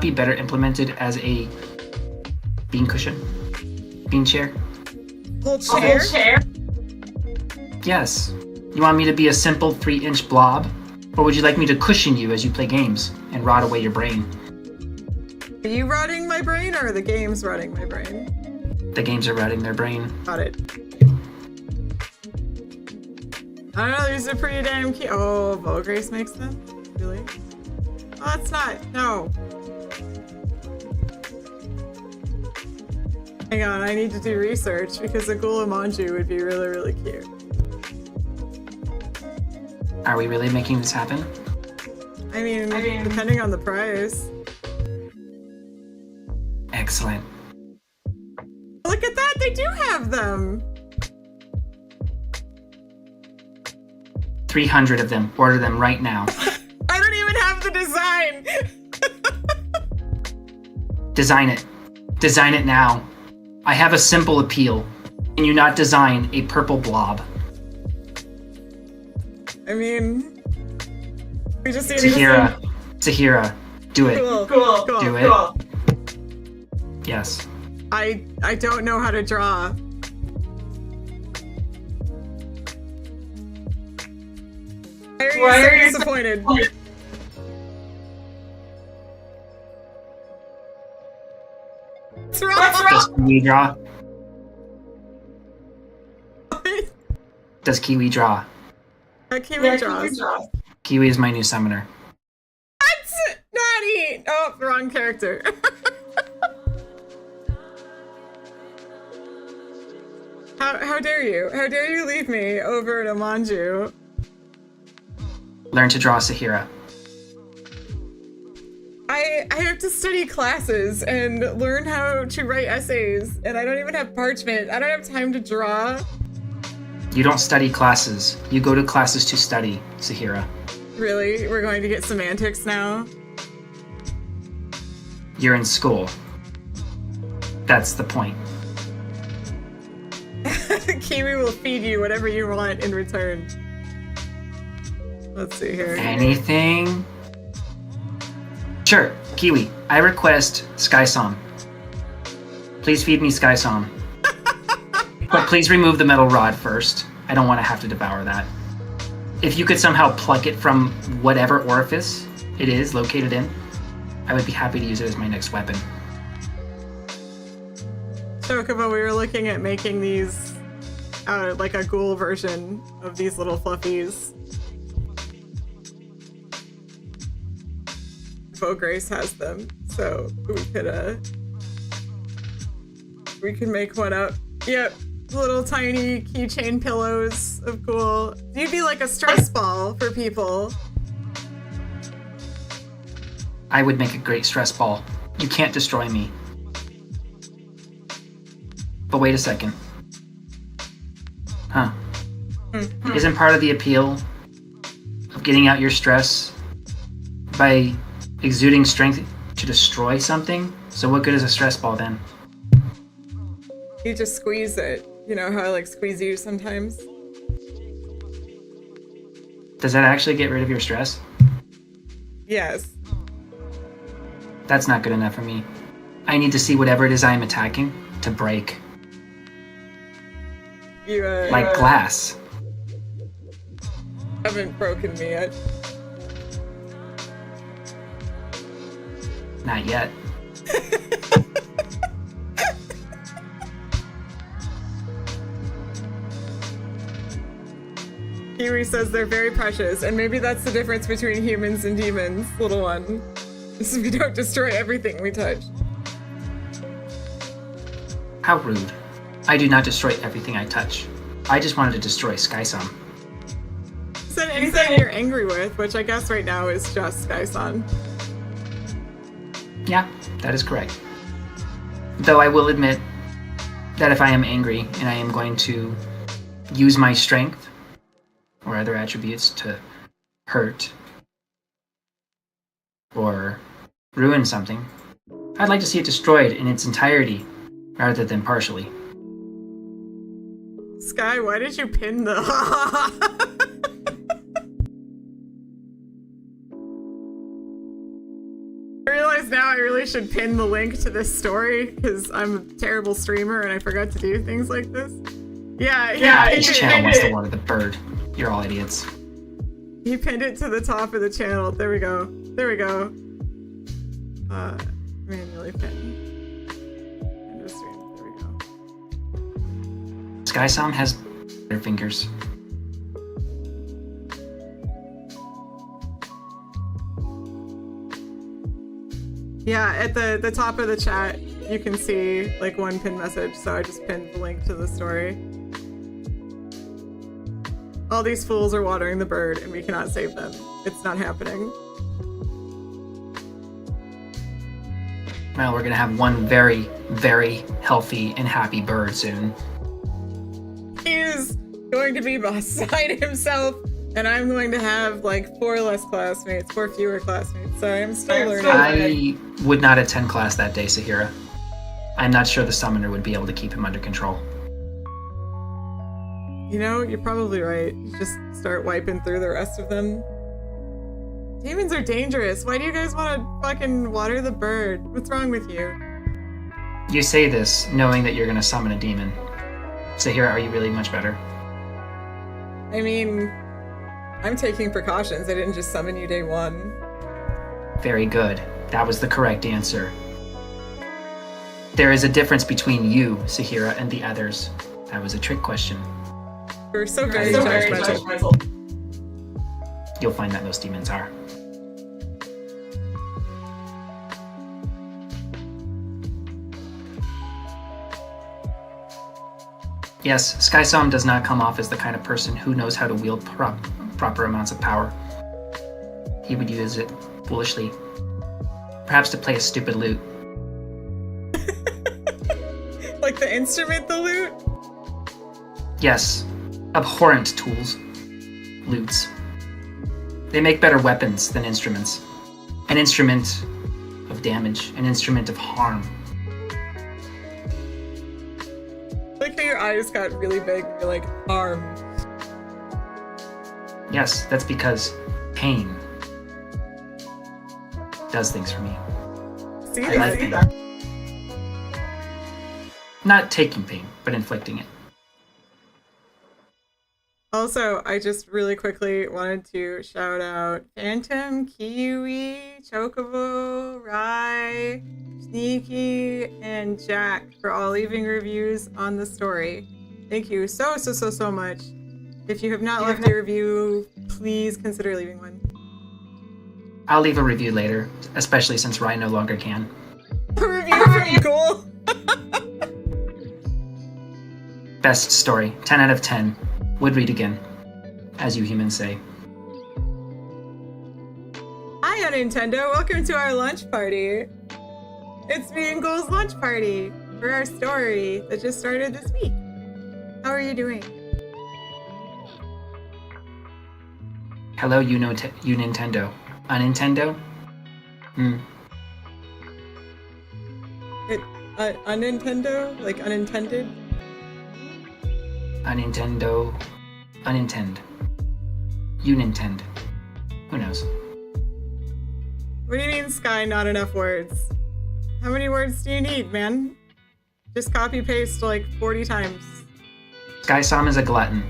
be better implemented as a bean cushion? Bean chair? Whole chair? Yes. You want me to be a simple 3-inch blob? Or would you like me to cushion you as you play games and rot away your brain? Are you rotting my brain, or are the games rotting my brain? The games are rotting their brain. Got it. I don't know, these are pretty damn cute. Oh, Vograce makes them? Really? Oh, that's not. No. Hang on, I need to do research because a Gulamanju would be really, really cute. Are we really making this happen? I mean, depending on the price. Excellent. Look at that, they do have them. 300 of them. Order them right now. I don't even have the design. Design it. Design it now. I have a simple appeal. Can you not design a purple blob? I mean, we just need Saahira, do it. Cool. Do it. Cool. Yes. I don't know how to draw. Why are you so disappointed? What's wrong? Does Kiwi draw? Does Kiwi draw? Kiwi draws. Kiwi is my new summoner. What? Natty! Oh, wrong character. How dare you? How dare you leave me over to Manju? Learn to draw Saahira. I have to study classes and learn how to write essays, and I don't even have parchment. I don't have time to draw. You don't study classes. You go to classes to study, Saahira. Really? We're going to get semantics now? You're in school. That's the point. Kiwi will feed you whatever you want in return. Let's see here. Anything? Sure, Kiwi. I request Sky Song. Please feed me Sky Song. But please remove the metal rod first. I don't want to have to devour that. If you could somehow pluck it from whatever orifice it is located in, I would be happy to use it as my next weapon. Chocobo, we were looking at making these like a ghoul version of these little fluffies. Bo Grace has them, so we could make one up. Yep, little tiny keychain pillows of ghoul. You'd be like a stress ball for people. I would make a great stress ball. You can't destroy me. But wait a second. Huh. Isn't part of the appeal of getting out your stress by exuding strength to destroy something? So what good is a stress ball then? You just squeeze it. You know how I like squeeze you sometimes? Does that actually get rid of your stress? Yes. That's not good enough for me. I need to see whatever it is I am attacking to break. You like glass. Haven't broken me yet. Not yet. Kiwi says they're very precious, and maybe that's the difference between humans and demons, little one. Is we don't destroy everything we touch. How rude. I do not destroy everything I touch. I just wanted to destroy Sky-san. Said anything you're angry with, which I guess right now is just Sky-san. Yeah, that is correct. Though I will admit that if I am angry and I am going to use my strength or other attributes to hurt or ruin something, I'd like to see it destroyed in its entirety rather than partially. Sky, why did you pin the... I realize now I really should pin the link to this story because I'm a terrible streamer and I forgot to do things like this. Yeah. Each channel wants to water the bird. You're all idiots. He pinned it to the top of the channel. There we go. Manually pin. End of stream. There we go. Sky-san has their fingers. Yeah, at the top of the chat, you can see like one pinned message, so I just pinned the link to the story. All these fools are watering the bird, and we cannot save them. It's not happening. Well, we're gonna have one very, very healthy and happy bird soon. He is going to be beside himself, and I'm going to have like 4 fewer classmates. So I'm still learning. I would not attend class that day, Saahira. I'm not sure the summoner would be able to keep him under control. You know, you're probably right. You just start wiping through the rest of them. Demons are dangerous. Why do you guys want to fucking water the bird? What's wrong with you? You say this knowing that you're gonna summon a demon. Saahira, are you really much better? I mean, I'm taking precautions. I didn't just summon you day 1. Very good. That was the correct answer. There is a difference between you, Saahira, and the others. That was a trick question. You're so very judgmental. You'll find that most demons are. Yes, Skysom does not come off as the kind of person who knows how to wield proper amounts of power. He would use it foolishly. Perhaps to play a stupid lute. Like the instrument, the lute? Yes, abhorrent tools. Lutes. They make better weapons than instruments. An instrument of damage, an instrument of harm. Like how your eyes got really big. You're like, arm. Yes, that's because pain does things for me. See, I like pain. Not taking pain, but inflicting it. Also, I just really quickly wanted to shout out Phantom, Kiwi, Chocobo, Rai, Sneaky, and Jack for all leaving reviews on the story. Thank you so much. If you have not left a review, please consider leaving one. I'll leave a review later, especially since Rai no longer can. A review from Ghoul. Best story, 10 out of 10. Would read again, as you humans say. Hi, Nintendo. Welcome to our lunch party. It's me and Ghoul's lunch party for our story that just started this week. How are you doing? Hello, you Nintendo. A Nintendo? A Nintendo? Like unintended? A Nintendo. Unintend. You Nintend. Who knows? What do you mean, Sky, not enough words? How many words do you need, man? Just copy paste like 40 times. Skysom is a glutton.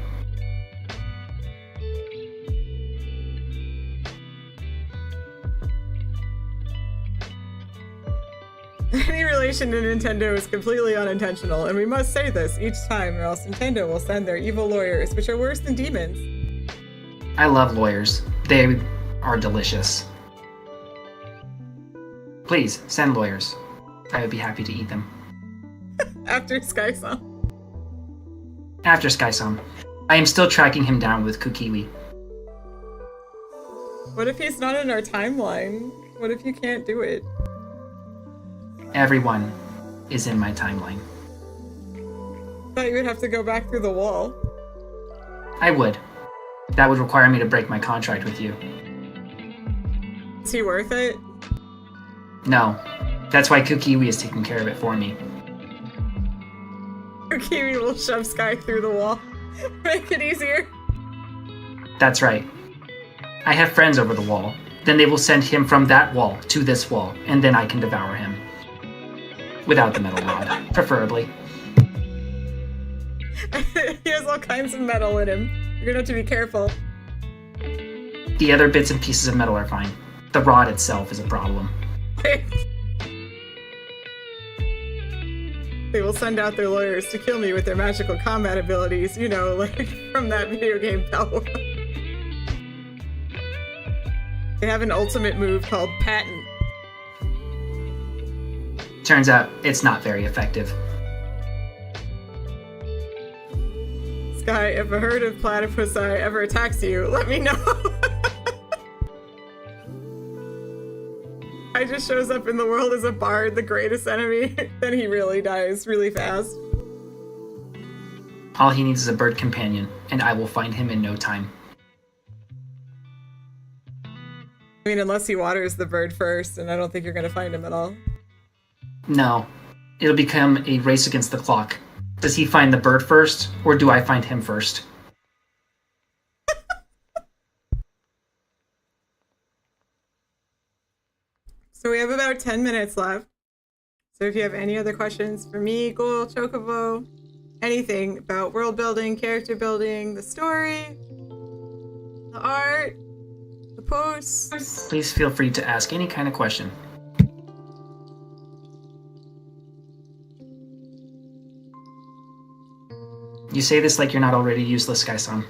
Any relation to Nintendo is completely unintentional, and we must say this each time, or else Nintendo will send their evil lawyers, which are worse than demons. I love lawyers. They are delicious. Please, send lawyers. I would be happy to eat them. After Skysom. After Skysom. I am still tracking him down with Kukiwi. What if he's not in our timeline? What if you can't do it? Everyone is in my timeline. Thought you would have to go back through the wall. I would. That would require me to break my contract with you. Is he worth it? No. That's why Kukiwi is taking care of it for me. Kiwi will shove Sky through the wall. Make it easier. That's right. I have friends over the wall. Then they will send him from that wall to this wall, and then I can devour him. Without the metal rod, preferably. He has all kinds of metal in him. You're gonna have to be careful. The other bits and pieces of metal are fine. The rod itself is a problem. They will send out their lawyers to kill me with their magical combat abilities, you know, like from that video game Bell. They have an ultimate move called Patent. Turns out it's not very effective. Sky, if a herd of platypusi ever attacks you, let me know. I just shows up in the world as a bard, the greatest enemy, then he really dies really fast. All he needs is a bird companion, and I will find him in no time. I mean, unless he waters the bird first, and I don't think you're gonna find him at all. No. It'll become a race against the clock. Does he find the bird first, or do I find him first? So we have about 10 minutes left. So if you have any other questions for me, Ghoul, Chocobo, anything about world building, character building, the story, the art, the posts. Please feel free to ask any kind of question. You say this like you're not already useless, Sky-san.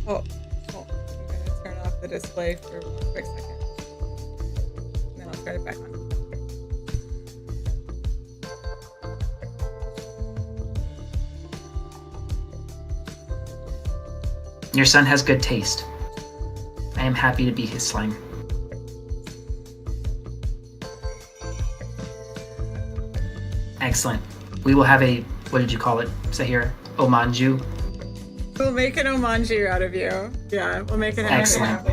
Oh, I'm gonna turn off the display for a quick second. And then I'll turn it back on. Your son has good taste. I am happy to be his slime. Excellent. We will have a, what did you call it, Saahira? Omanju? We'll make an omanji out of you. Yeah, we'll make an Excellent.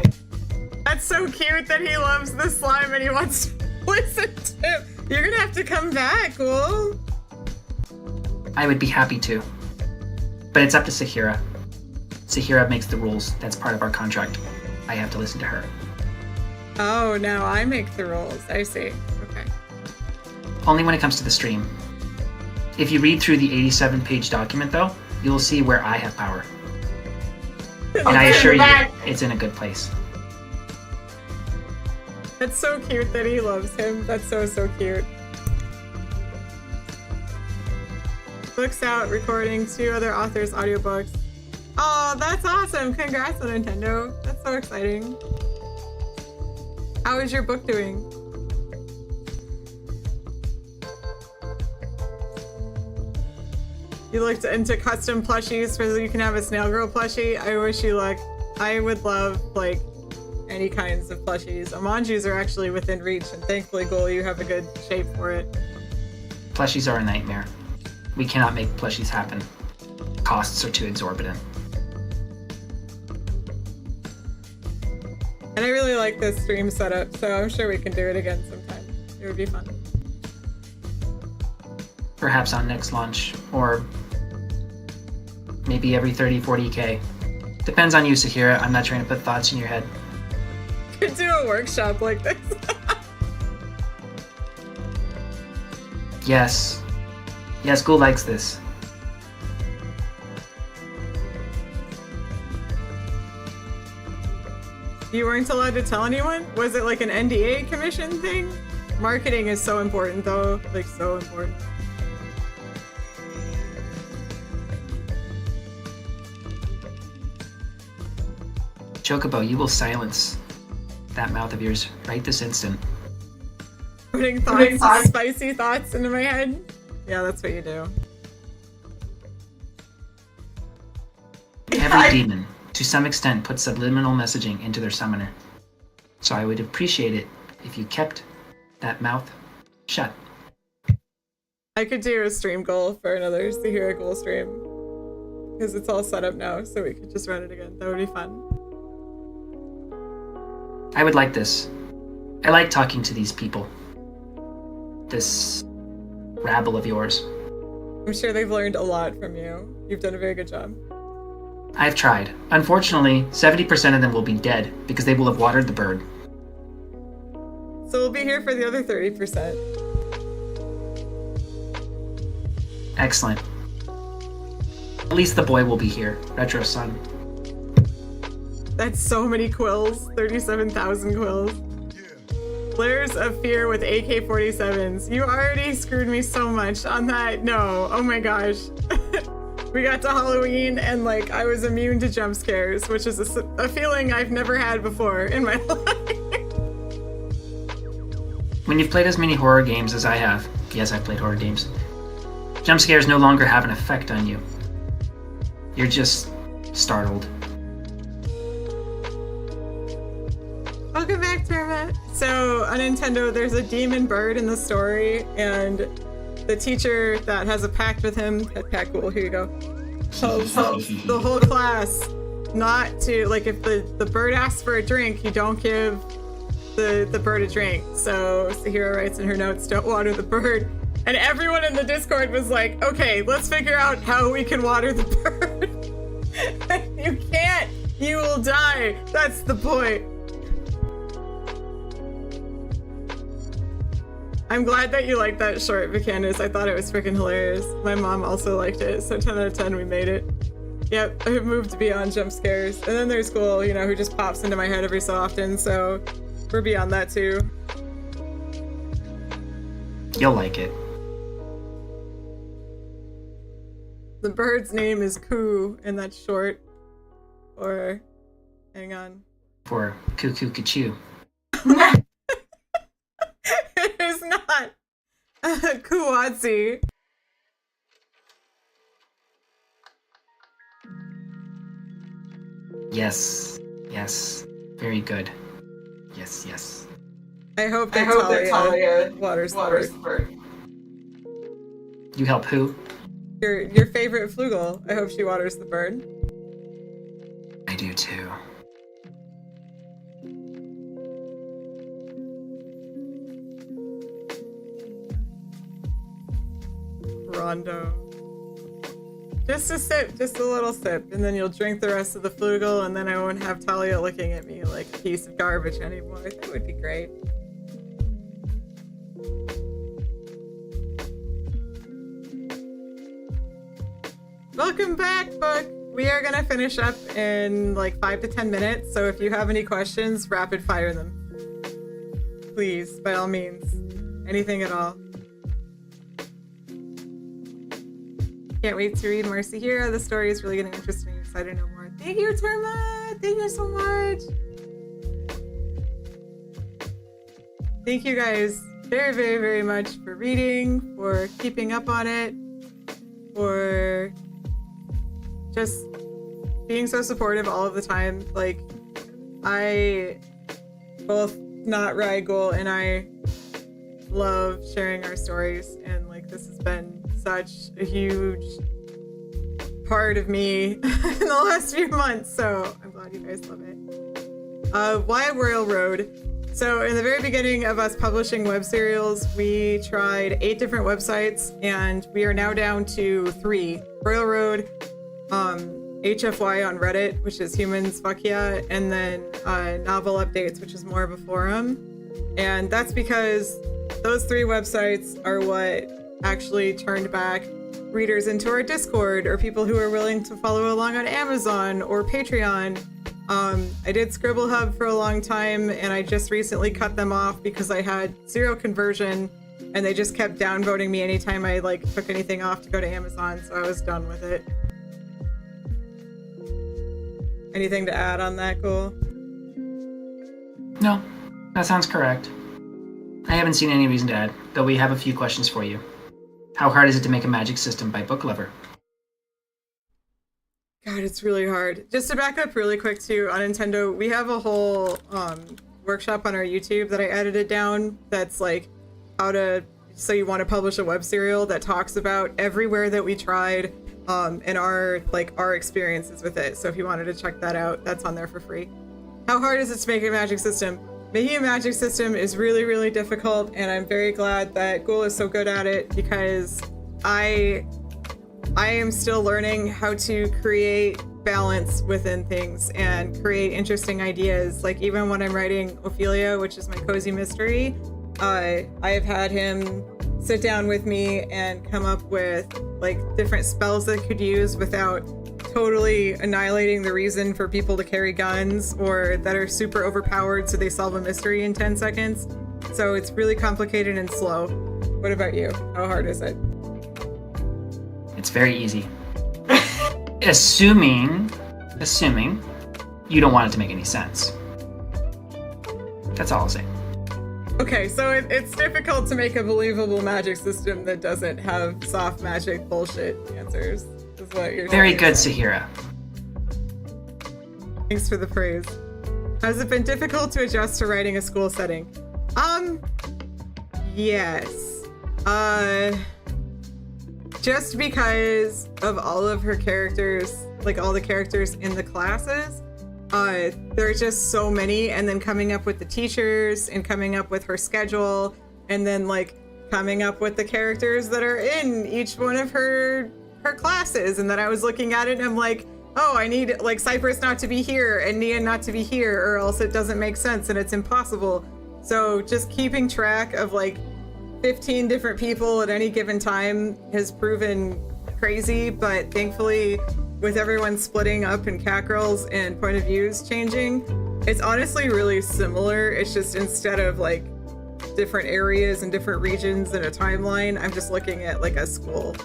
That's so cute that he loves the slime and he wants to listen to him. You're gonna have to come back, Ghoul. I would be happy to. But it's up to Saahira. Saahira makes the rules. That's part of our contract. I have to listen to her. Oh, now I make the rules. I see. Okay. Only when it comes to the stream. If you read through the 87-page document, though, you will see where I have power. And I assure you, it's in a good place. That's so cute that he loves him. That's so, so cute. Books out, recording 2 other authors' audiobooks. Oh, that's awesome. Congrats on Nintendo. That's so exciting. How is your book doing? You looked into custom plushies so you can have a snail girl plushie. I wish you luck. I would love, like, any kinds of plushies. Omanjus are actually within reach, and thankfully, Ghoul, you have a good shape for it. Plushies are a nightmare. We cannot make plushies happen. Costs are too exorbitant. And I really like this stream setup, so I'm sure we can do it again sometime. It would be fun. Perhaps on next launch, or maybe every 30-40k. Depends on you, Saahira. I'm not trying to put thoughts in your head. Could do a workshop like this. Yes. Yes, Ghoul likes this. You weren't allowed to tell anyone? Was it like an NDA commission thing? Marketing is so important though, like so important. Chocobo, you will silence that mouth of yours right this instant. Putting thoughts, spicy thoughts into my head? Yeah, that's what you do. Every demon, to some extent, puts subliminal messaging into their summoner. So I would appreciate it if you kept that mouth shut. I could do a stream goal for another Saahira Ghoul stream. Because it's all set up now, so we could just run it again. That would be fun. I would like this. I like talking to these people. This rabble of yours. I'm sure they've learned a lot from you. You've done a very good job. I've tried. Unfortunately, 70% of them will be dead because they will have watered the bird. So we'll be here for the other 30%. Excellent. At least the boy will be here, Retro-san. That's so many quills. 37,000 quills. Layers of fear with AK-47s. You already screwed me so much on that. No. Oh my gosh. We got to Halloween and like I was immune to jump scares, which is a feeling I've never had before in my life. When you've played as many horror games as I have, yes, I've played horror games, jump scares no longer have an effect on you. You're just startled. Welcome back, Terma. So on Nintendo, there's a demon bird in the story, and the teacher that has a pact with him, okay, cool, here you go, tells the whole class not to, like, if the bird asks for a drink, you don't give the bird a drink. So Saahira writes in her notes, don't water the bird. And everyone in the Discord was like, okay, let's figure out how we can water the bird. You can't, you will die. That's the point. I'm glad that you liked that short, Candace. I thought it was freaking hilarious. My mom also liked it, so 10 out of 10, we made it. Yep, I've moved beyond jump scares. And then there's Ghoul, you know, who just pops into my head every so often, so we're beyond that too. You'll like it. The bird's name is Coo, and that's short. Or, hang on. For Cuckoo Cachoo. It is not. Kuwatsi. Yes, yes, very good. Yes, yes. I hope that Talia waters the bird. You help who? Your favorite Flugel. I hope she waters the bird. I do too. Rondo. Just a sip, just a little sip, and then you'll drink the rest of the Flugel, and then I won't have Talia looking at me like a piece of garbage anymore. That would be great. Welcome back, Book! We are gonna finish up in like 5 to 10 minutes, so if you have any questions, rapid fire them. Please, by all means. Anything at all. Can't wait to read more Saahira. The story is really getting interesting. I'm excited to know more. Thank you, Terma! Thank you so much! Thank you guys very, very, very much for reading, for keeping up on it, for just being so supportive all of the time. Like, both Not Rigel and I love sharing our stories, and like this has been such a huge part of me in the last few months, so I'm glad you guys love it. Why Royal Road? So in the very beginning of us publishing web serials, we tried 8 different websites, and we are now down to 3. Royal Road, HFY on Reddit, which is Humans Fuck Yeah, and then Novel Updates, which is more of a forum. And that's because those 3 websites are what actually turned back readers into our Discord, or people who are willing to follow along on Amazon or Patreon. I did Scribble Hub for a long time, and I just recently cut them off because I had 0 conversion, and they just kept downvoting me anytime I like took anything off to go to Amazon, so I was done with it. Anything to add on that, Ghoul? No, that sounds correct. I haven't seen any reason to add, though we have a few questions for you. How hard is it to make a magic system by Book Lover? God, it's really hard. Just to back up really quick too, on Nintendo, we have a whole workshop on our YouTube that I edited down that's like how to, so you want to publish a web serial that talks about everywhere that we tried and our experiences with it. So if you wanted to check that out, that's on there for free. How hard is it to make a magic system? Making a magic system is really, really difficult, and I'm very glad that Ghoul is so good at it, because I am still learning how to create balance within things and create interesting ideas. Like even when I'm writing Ophelia, which is my cozy mystery, I have had him sit down with me and come up with like different spells that I could use without totally annihilating the reason for people to carry guns, or that are super overpowered so they solve a mystery in 10 seconds. So it's really complicated and slow. What about you? How hard is it? It's very easy. Assuming you don't want it to make any sense. That's all I'll say. Okay, so it's difficult to make a believable magic system that doesn't have soft magic bullshit answers, is what you're Very saying. good, Saahira. Thanks for the praise. Has it been difficult to adjust to writing a school setting? Yes. Just because of all of her characters, like all the characters in the classes, there are just so many, and then coming up with the teachers and coming up with her schedule, and then like coming up with the characters that are in each one of her classes. And then I was looking at it and I'm like, oh, I need like Cypress not to be here and Nia not to be here, or else it doesn't make sense and it's impossible. So just keeping track of like 15 different people at any given time has proven crazy, but thankfully with everyone splitting up in cat girls and point of views changing, it's honestly really similar. It's just instead of like different areas and different regions in a timeline, I'm just looking at like a school.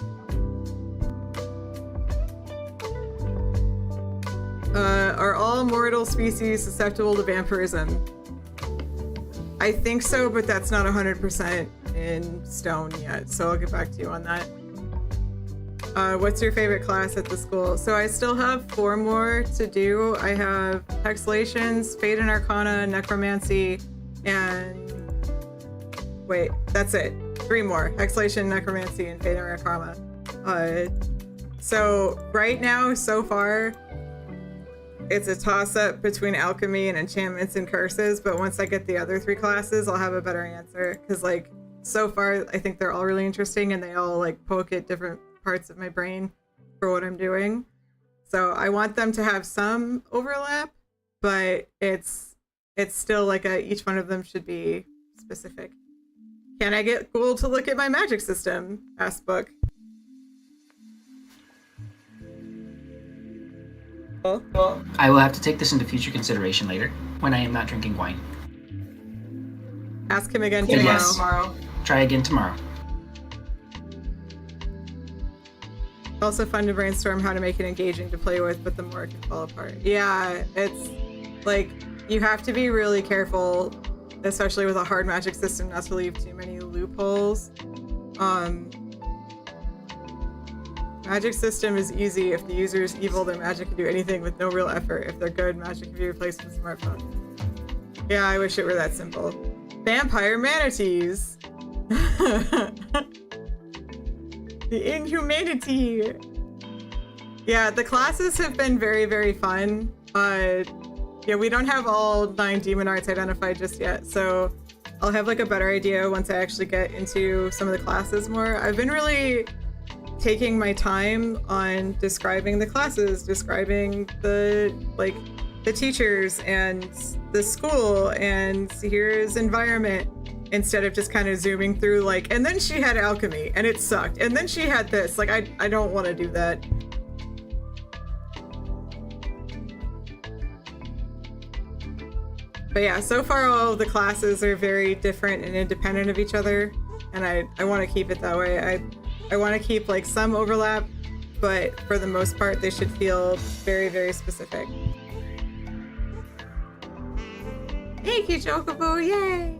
Are all mortal species susceptible to vampirism? I think so, but that's not 100% in stone yet, so I'll get back to you on that. What's your favorite class at the school? So I still have 4 more to do. I have Hexalations, Fate and Arcana, Necromancy, and... wait, that's it. 3 more. Hexalation, Necromancy, and Fate and Arcana. So right now, so far, it's a toss-up between alchemy and enchantments and curses, but once I get the other 3 classes, I'll have a better answer. Because, like, so far, I think they're all really interesting, and they all, like, poke at different parts of my brain for what I'm doing. So I want them to have some overlap, but it's still, like, each one of them should be specific. Can I get Ghoul to look at my magic system? Asked Book. I will have to take this into future consideration later, when I am not drinking wine. Ask him again But tomorrow. yes, try again tomorrow. Also fun to brainstorm how to make it engaging to play with, but the more it can fall apart. Yeah, it's like you have to be really careful, especially with a hard magic system, not to leave too many loopholes. Magic system is easy. If the user is evil, their magic can do anything with no real effort. If they're good, magic can be replaced with a smartphone. Yeah, I wish it were that simple. Vampire manatees. The inhumanity. Yeah, the classes have been very, very fun. Yeah, we don't have all 9 demon arts identified just yet, so I'll have like a better idea once I actually get into some of the classes more. I've been really taking my time on describing the classes, describing the teachers and the school and here's environment, instead of just kind of zooming through like, and then she had alchemy and it sucked, and then she had this. Like, I don't want to do that. But yeah, so far all of the classes are very different and independent of each other, and I want to keep it that way. I want to keep like some overlap, but for the most part they should feel very, very specific. Thank you, Chocobo, yay!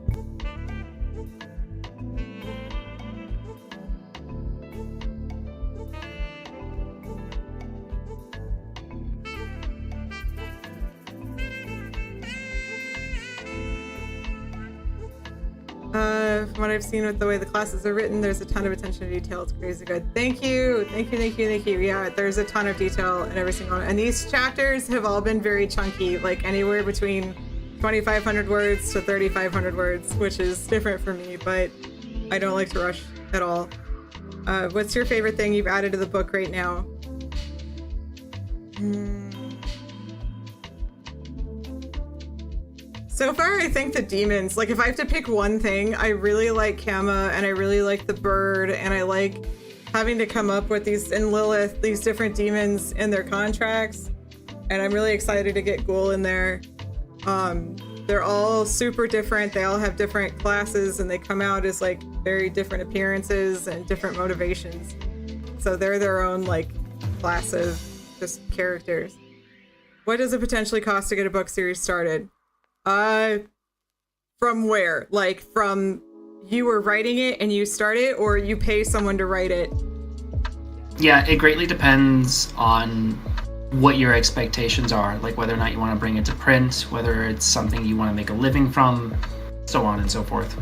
From what I've seen with the way the classes are written, there's a ton of attention to detail. It's crazy good. Thank you. Thank you, thank you, thank you. Yeah, there's a ton of detail in every single one. And these chapters have all been very chunky, like anywhere between 2,500 words to 3,500 words, which is different for me, but I don't like to rush at all. What's your favorite thing you've added to the book right now? So far, I think the demons, like if I have to pick one thing, I really like Kama and I really like the bird, and I like having to come up with these, and Lilith, these different demons in their contracts. And I'm really excited to get Ghoul in there. They're all super different. They all have different classes and they come out as like very different appearances and different motivations. So they're their own like class of just characters. What does it potentially cost to get a book series started? From where? Like from you were writing it and you start it, or you pay someone to write it? Yeah, it greatly depends on what your expectations are, like whether or not you want to bring it to print, whether it's something you want to make a living from, so on and so forth.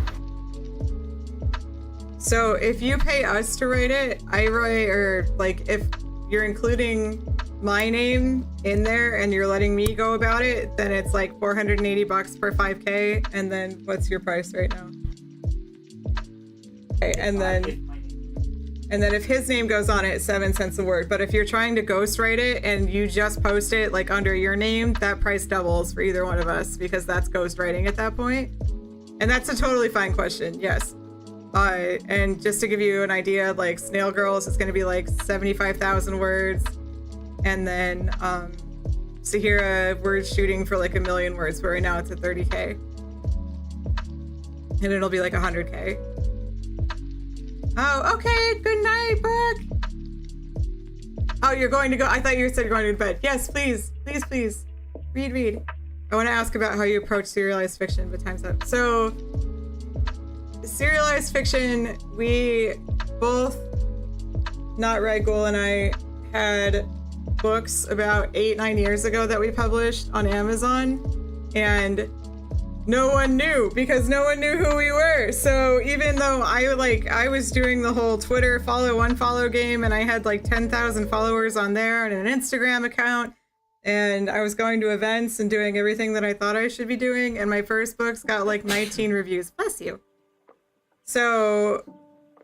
So if you pay us to write it, I write, or like if you're including my name in there and you're letting me go about it, then it's like $480 per 5K. And then what's your price right now? Okay, and then if his name goes on it, it's 7 cents a word. But if you're trying to ghostwrite it and you just post it like under your name, that price doubles for either one of us, because that's ghostwriting at that point. And that's a totally fine question, yes. And just to give you an idea, like Snail Girls is going to be like 75,000 words. And then Saahira, we're shooting for like 1 million words, but right now it's at 30K. And it'll be like 100K. Oh, okay. Good night, Book. Oh, you're going to go. I thought you said you're going to bed. Yes, please. Please, please. Read. I want to ask about how you approach serialized fiction, but time's up. So, serialized fiction, we both, not Ragul and I, had books about 8-9 years ago that we published on Amazon, and no one knew, because no one knew who we were. So even though I was doing the whole Twitter follow unfollow game, and I had like 10,000 followers on there and an Instagram account, and I was going to events and doing everything that I thought I should be doing, and my first book's got like 19 reviews. Bless you. So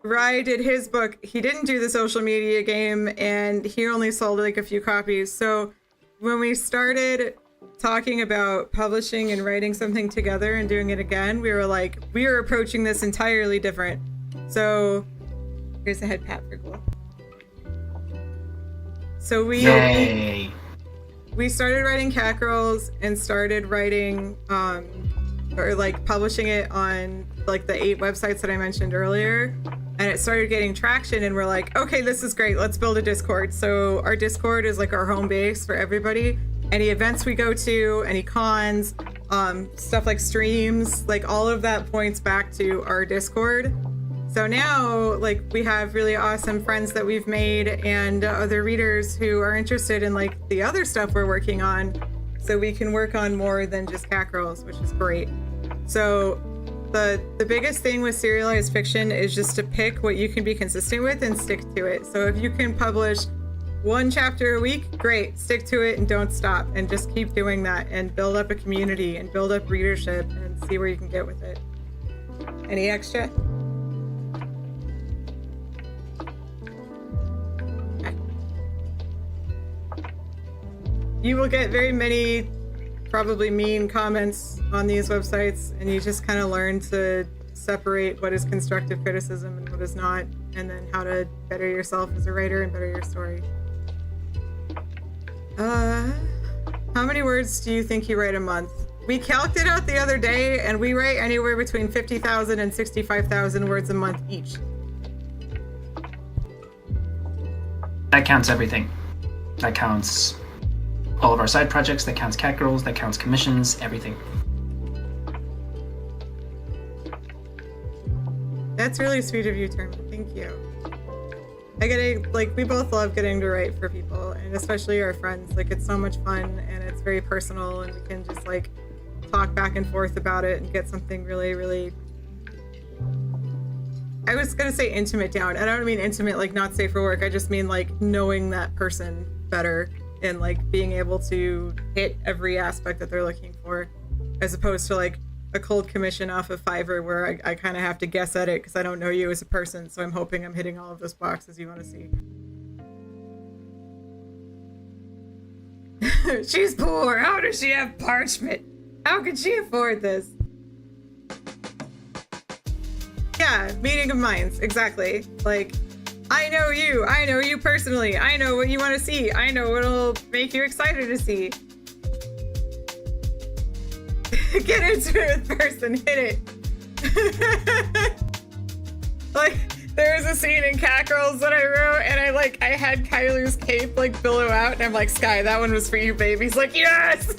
Rye did his book. He didn't do the social media game, and he only sold like a few copies. So when we started talking about publishing and writing something together and doing it again, we were approaching this entirely different. So here's a head pat for Ghoul. So we started writing Cat Girls and started writing or like publishing it on like the 8 websites that I mentioned earlier, and it started getting traction, and we're like, okay, this is great, let's build a Discord. So our Discord is like our home base for everybody. Any events we go to, any cons, stuff like streams, like all of that points back to our Discord. So now, like, we have really awesome friends that we've made, and other readers who are interested in like the other stuff we're working on, so we can work on more than just Cat Girls, which is great. So the biggest thing with serialized fiction is just to pick what you can be consistent with and stick to it. So if you can publish 1 chapter a week, great, stick to it and don't stop, and just keep doing that and build up a community and build up readership and see where you can get with it. Any extra? Okay. You will get very many probably mean comments on these websites, and you just kind of learn to separate what is constructive criticism and what is not, and then how to better yourself as a writer and better your story. How many words do you think you write a month? We calculated it out the other day, and we write anywhere between 50,000 and 65,000 words a month each. That counts everything. That counts all of our side projects, that counts Cat Girls, that counts commissions, everything. That's really sweet of you, Terma. Thank you. We both love getting to write for people, and especially our friends. Like, it's so much fun, and it's very personal, and we can just like talk back and forth about it and get something really, really, I was gonna say intimate down. I don't mean intimate like not safe for work. I just mean like knowing that person better and like being able to hit every aspect that they're looking for, as opposed to like a cold commission off of Fiverr where I kind of have to guess at it because I don't know you as a person, so I'm hoping I'm hitting all of those boxes you want to see. She's poor. How does she have parchment? How can she afford this? Yeah, meeting of minds, exactly. Like, I know you personally, I know what you want to see, I know what'll make you excited to see. Get into it with person, hit it. Like, there was a scene in Cat Girls that I wrote, and I had Kyler's cape like billow out, and I'm like, Sky, that one was for you, baby. He's like, yes!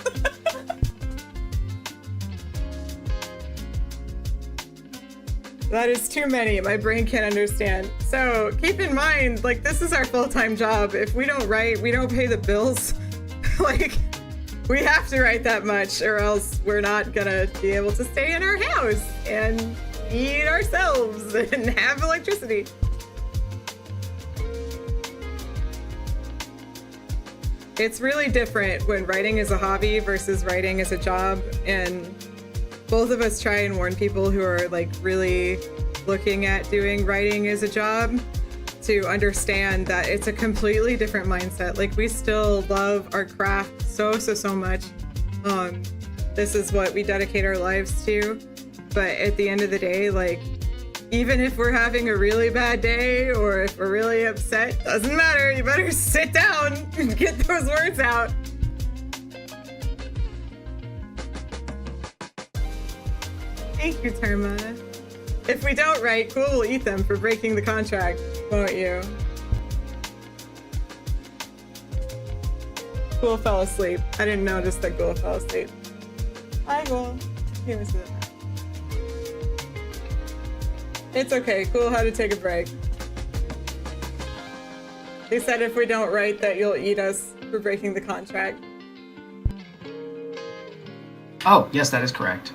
That is too many. My brain can't understand. So keep in mind, like, this is our full-time job. If we don't write, we don't pay the bills. Like, we have to write that much or else we're not gonna be able to stay in our house and eat ourselves and have electricity. It's really different when writing is a hobby versus writing as a job, and both of us try and warn people who are like really looking at doing writing as a job to understand that it's a completely different mindset. Like, we still love our craft so much. This is what we dedicate our lives to, but at the end of the day, like, even if we're having a really bad day or if we're really upset, doesn't matter. You better sit down and get those words out. Thank you, Terma. If we don't write, Cool will eat them for breaking the contract, won't you? Cool fell asleep. I didn't notice that Cool fell asleep. Hi, Cool. He was it. It's okay. Cool had to take a break. They said if we don't write that you'll eat us for breaking the contract. Oh, yes, that is correct.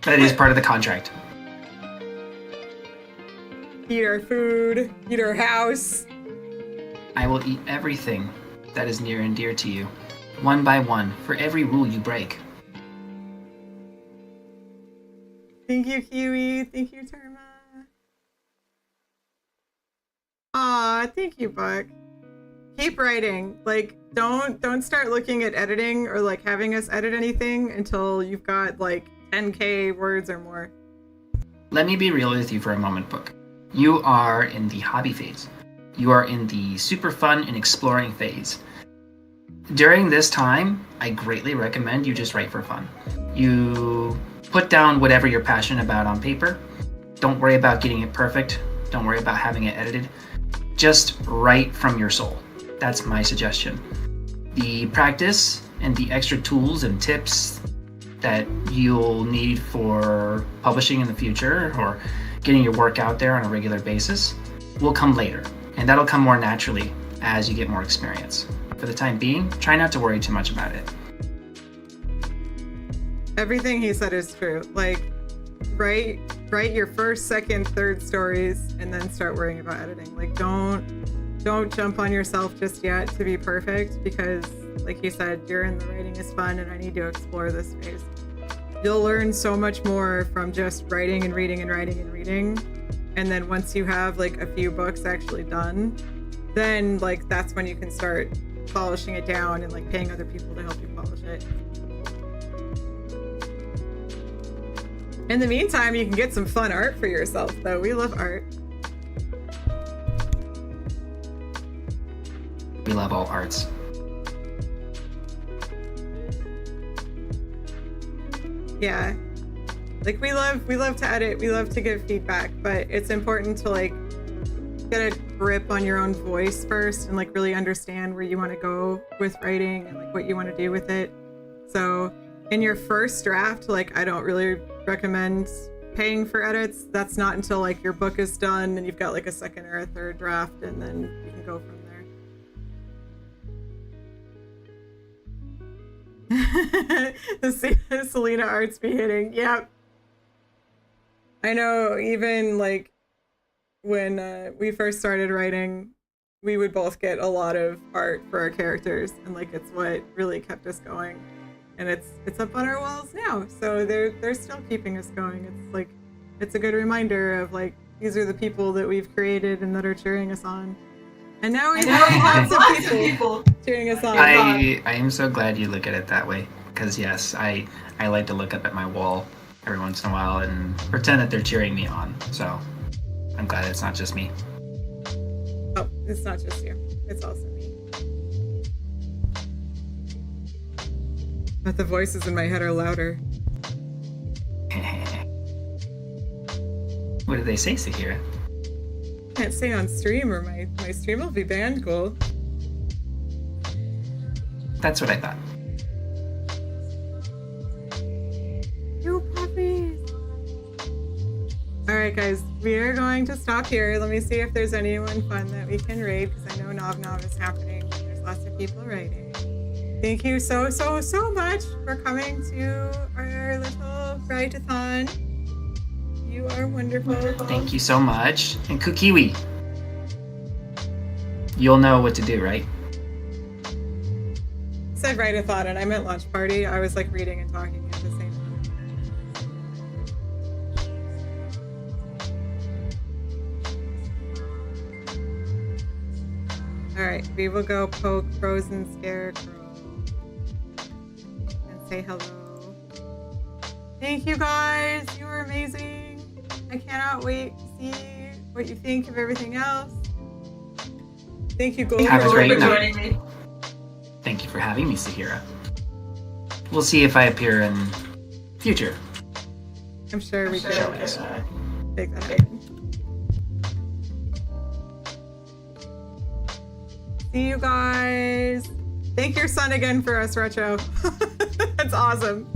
That is part of the contract. Eat our food, eat our house. I will eat everything that is near and dear to you, one by one, for every rule you break. Thank you, Kiwi. Thank you, Terma. Aw, thank you, Buck. Keep writing. Like, don't start looking at editing or like having us edit anything until you've got like 10K words or more. Let me be real with you for a moment, Book. You are in the hobby phase. You are in the super fun and exploring phase. During this time, I greatly recommend you just write for fun. You put down whatever you're passionate about on paper. Don't worry about getting it perfect. Don't worry about having it edited. Just write from your soul. That's my suggestion. The practice and the extra tools and tips that you'll need for publishing in the future or getting your work out there on a regular basis will come later. And that'll come more naturally as you get more experience. For the time being, try not to worry too much about it. Everything he said is true. Like, write your first, second, third stories and then start worrying about editing. Like, don't jump on yourself just yet to be perfect, because like you said, you're in the writing is fun and I need to explore this phase. You'll learn so much more from just writing and reading and writing and reading. And then once you have like a few books actually done, then like that's when you can start polishing it down and like paying other people to help you polish it. In the meantime, you can get some fun art for yourself, though. We love art. We love all arts. Yeah. Like, we love to edit, we love to give feedback, but it's important to like get a grip on your own voice first and like really understand where you want to go with writing and like what you want to do with it. So in your first draft, like, I don't really recommend paying for edits. That's not until like your book is done and you've got like a second or a third draft, and then you can go from there. The Selena arts be hitting. Yep. I know, even like when we first started writing, we would both get a lot of art for our characters, and like it's what really kept us going. And it's up on our walls now, so they're still keeping us going. It's like, it's a good reminder of like, these are the people that we've created and that are cheering us on. And now we have lots of people cheering us on. I am so glad you look at it that way, because yes, I like to look up at my wall every once in a while and pretend that they're cheering me on. So I'm glad it's not just me. Oh, it's not just you. It's also me. But the voices in my head are louder. What did they say, Saahira? Can't say on stream or my stream will be banned, Cool. That's what I thought. You puppies. Alright guys, we are going to stop here. Let me see if there's anyone fun that we can raid, because I know Nov Nov is happening. There's lots of people raiding. Thank you so much for coming to our little Ride-a-thon. You are wonderful. Thank you so much. And Kukiwi, you'll know what to do, right? I said Ride-a-thon and I meant launch party. I was like reading and talking at the same time. Alright, we will go poke Frozen Scarecrow and say hello. Thank you guys, you are amazing. I cannot wait to see what you think of everything else. Thank you, Gold, Have a great for night. joining me. Thank you for having me, Saahira. We'll see if I appear in future I'm sure we can showings. make that happen. See you guys. Thank your son again for us, Retro. That's awesome.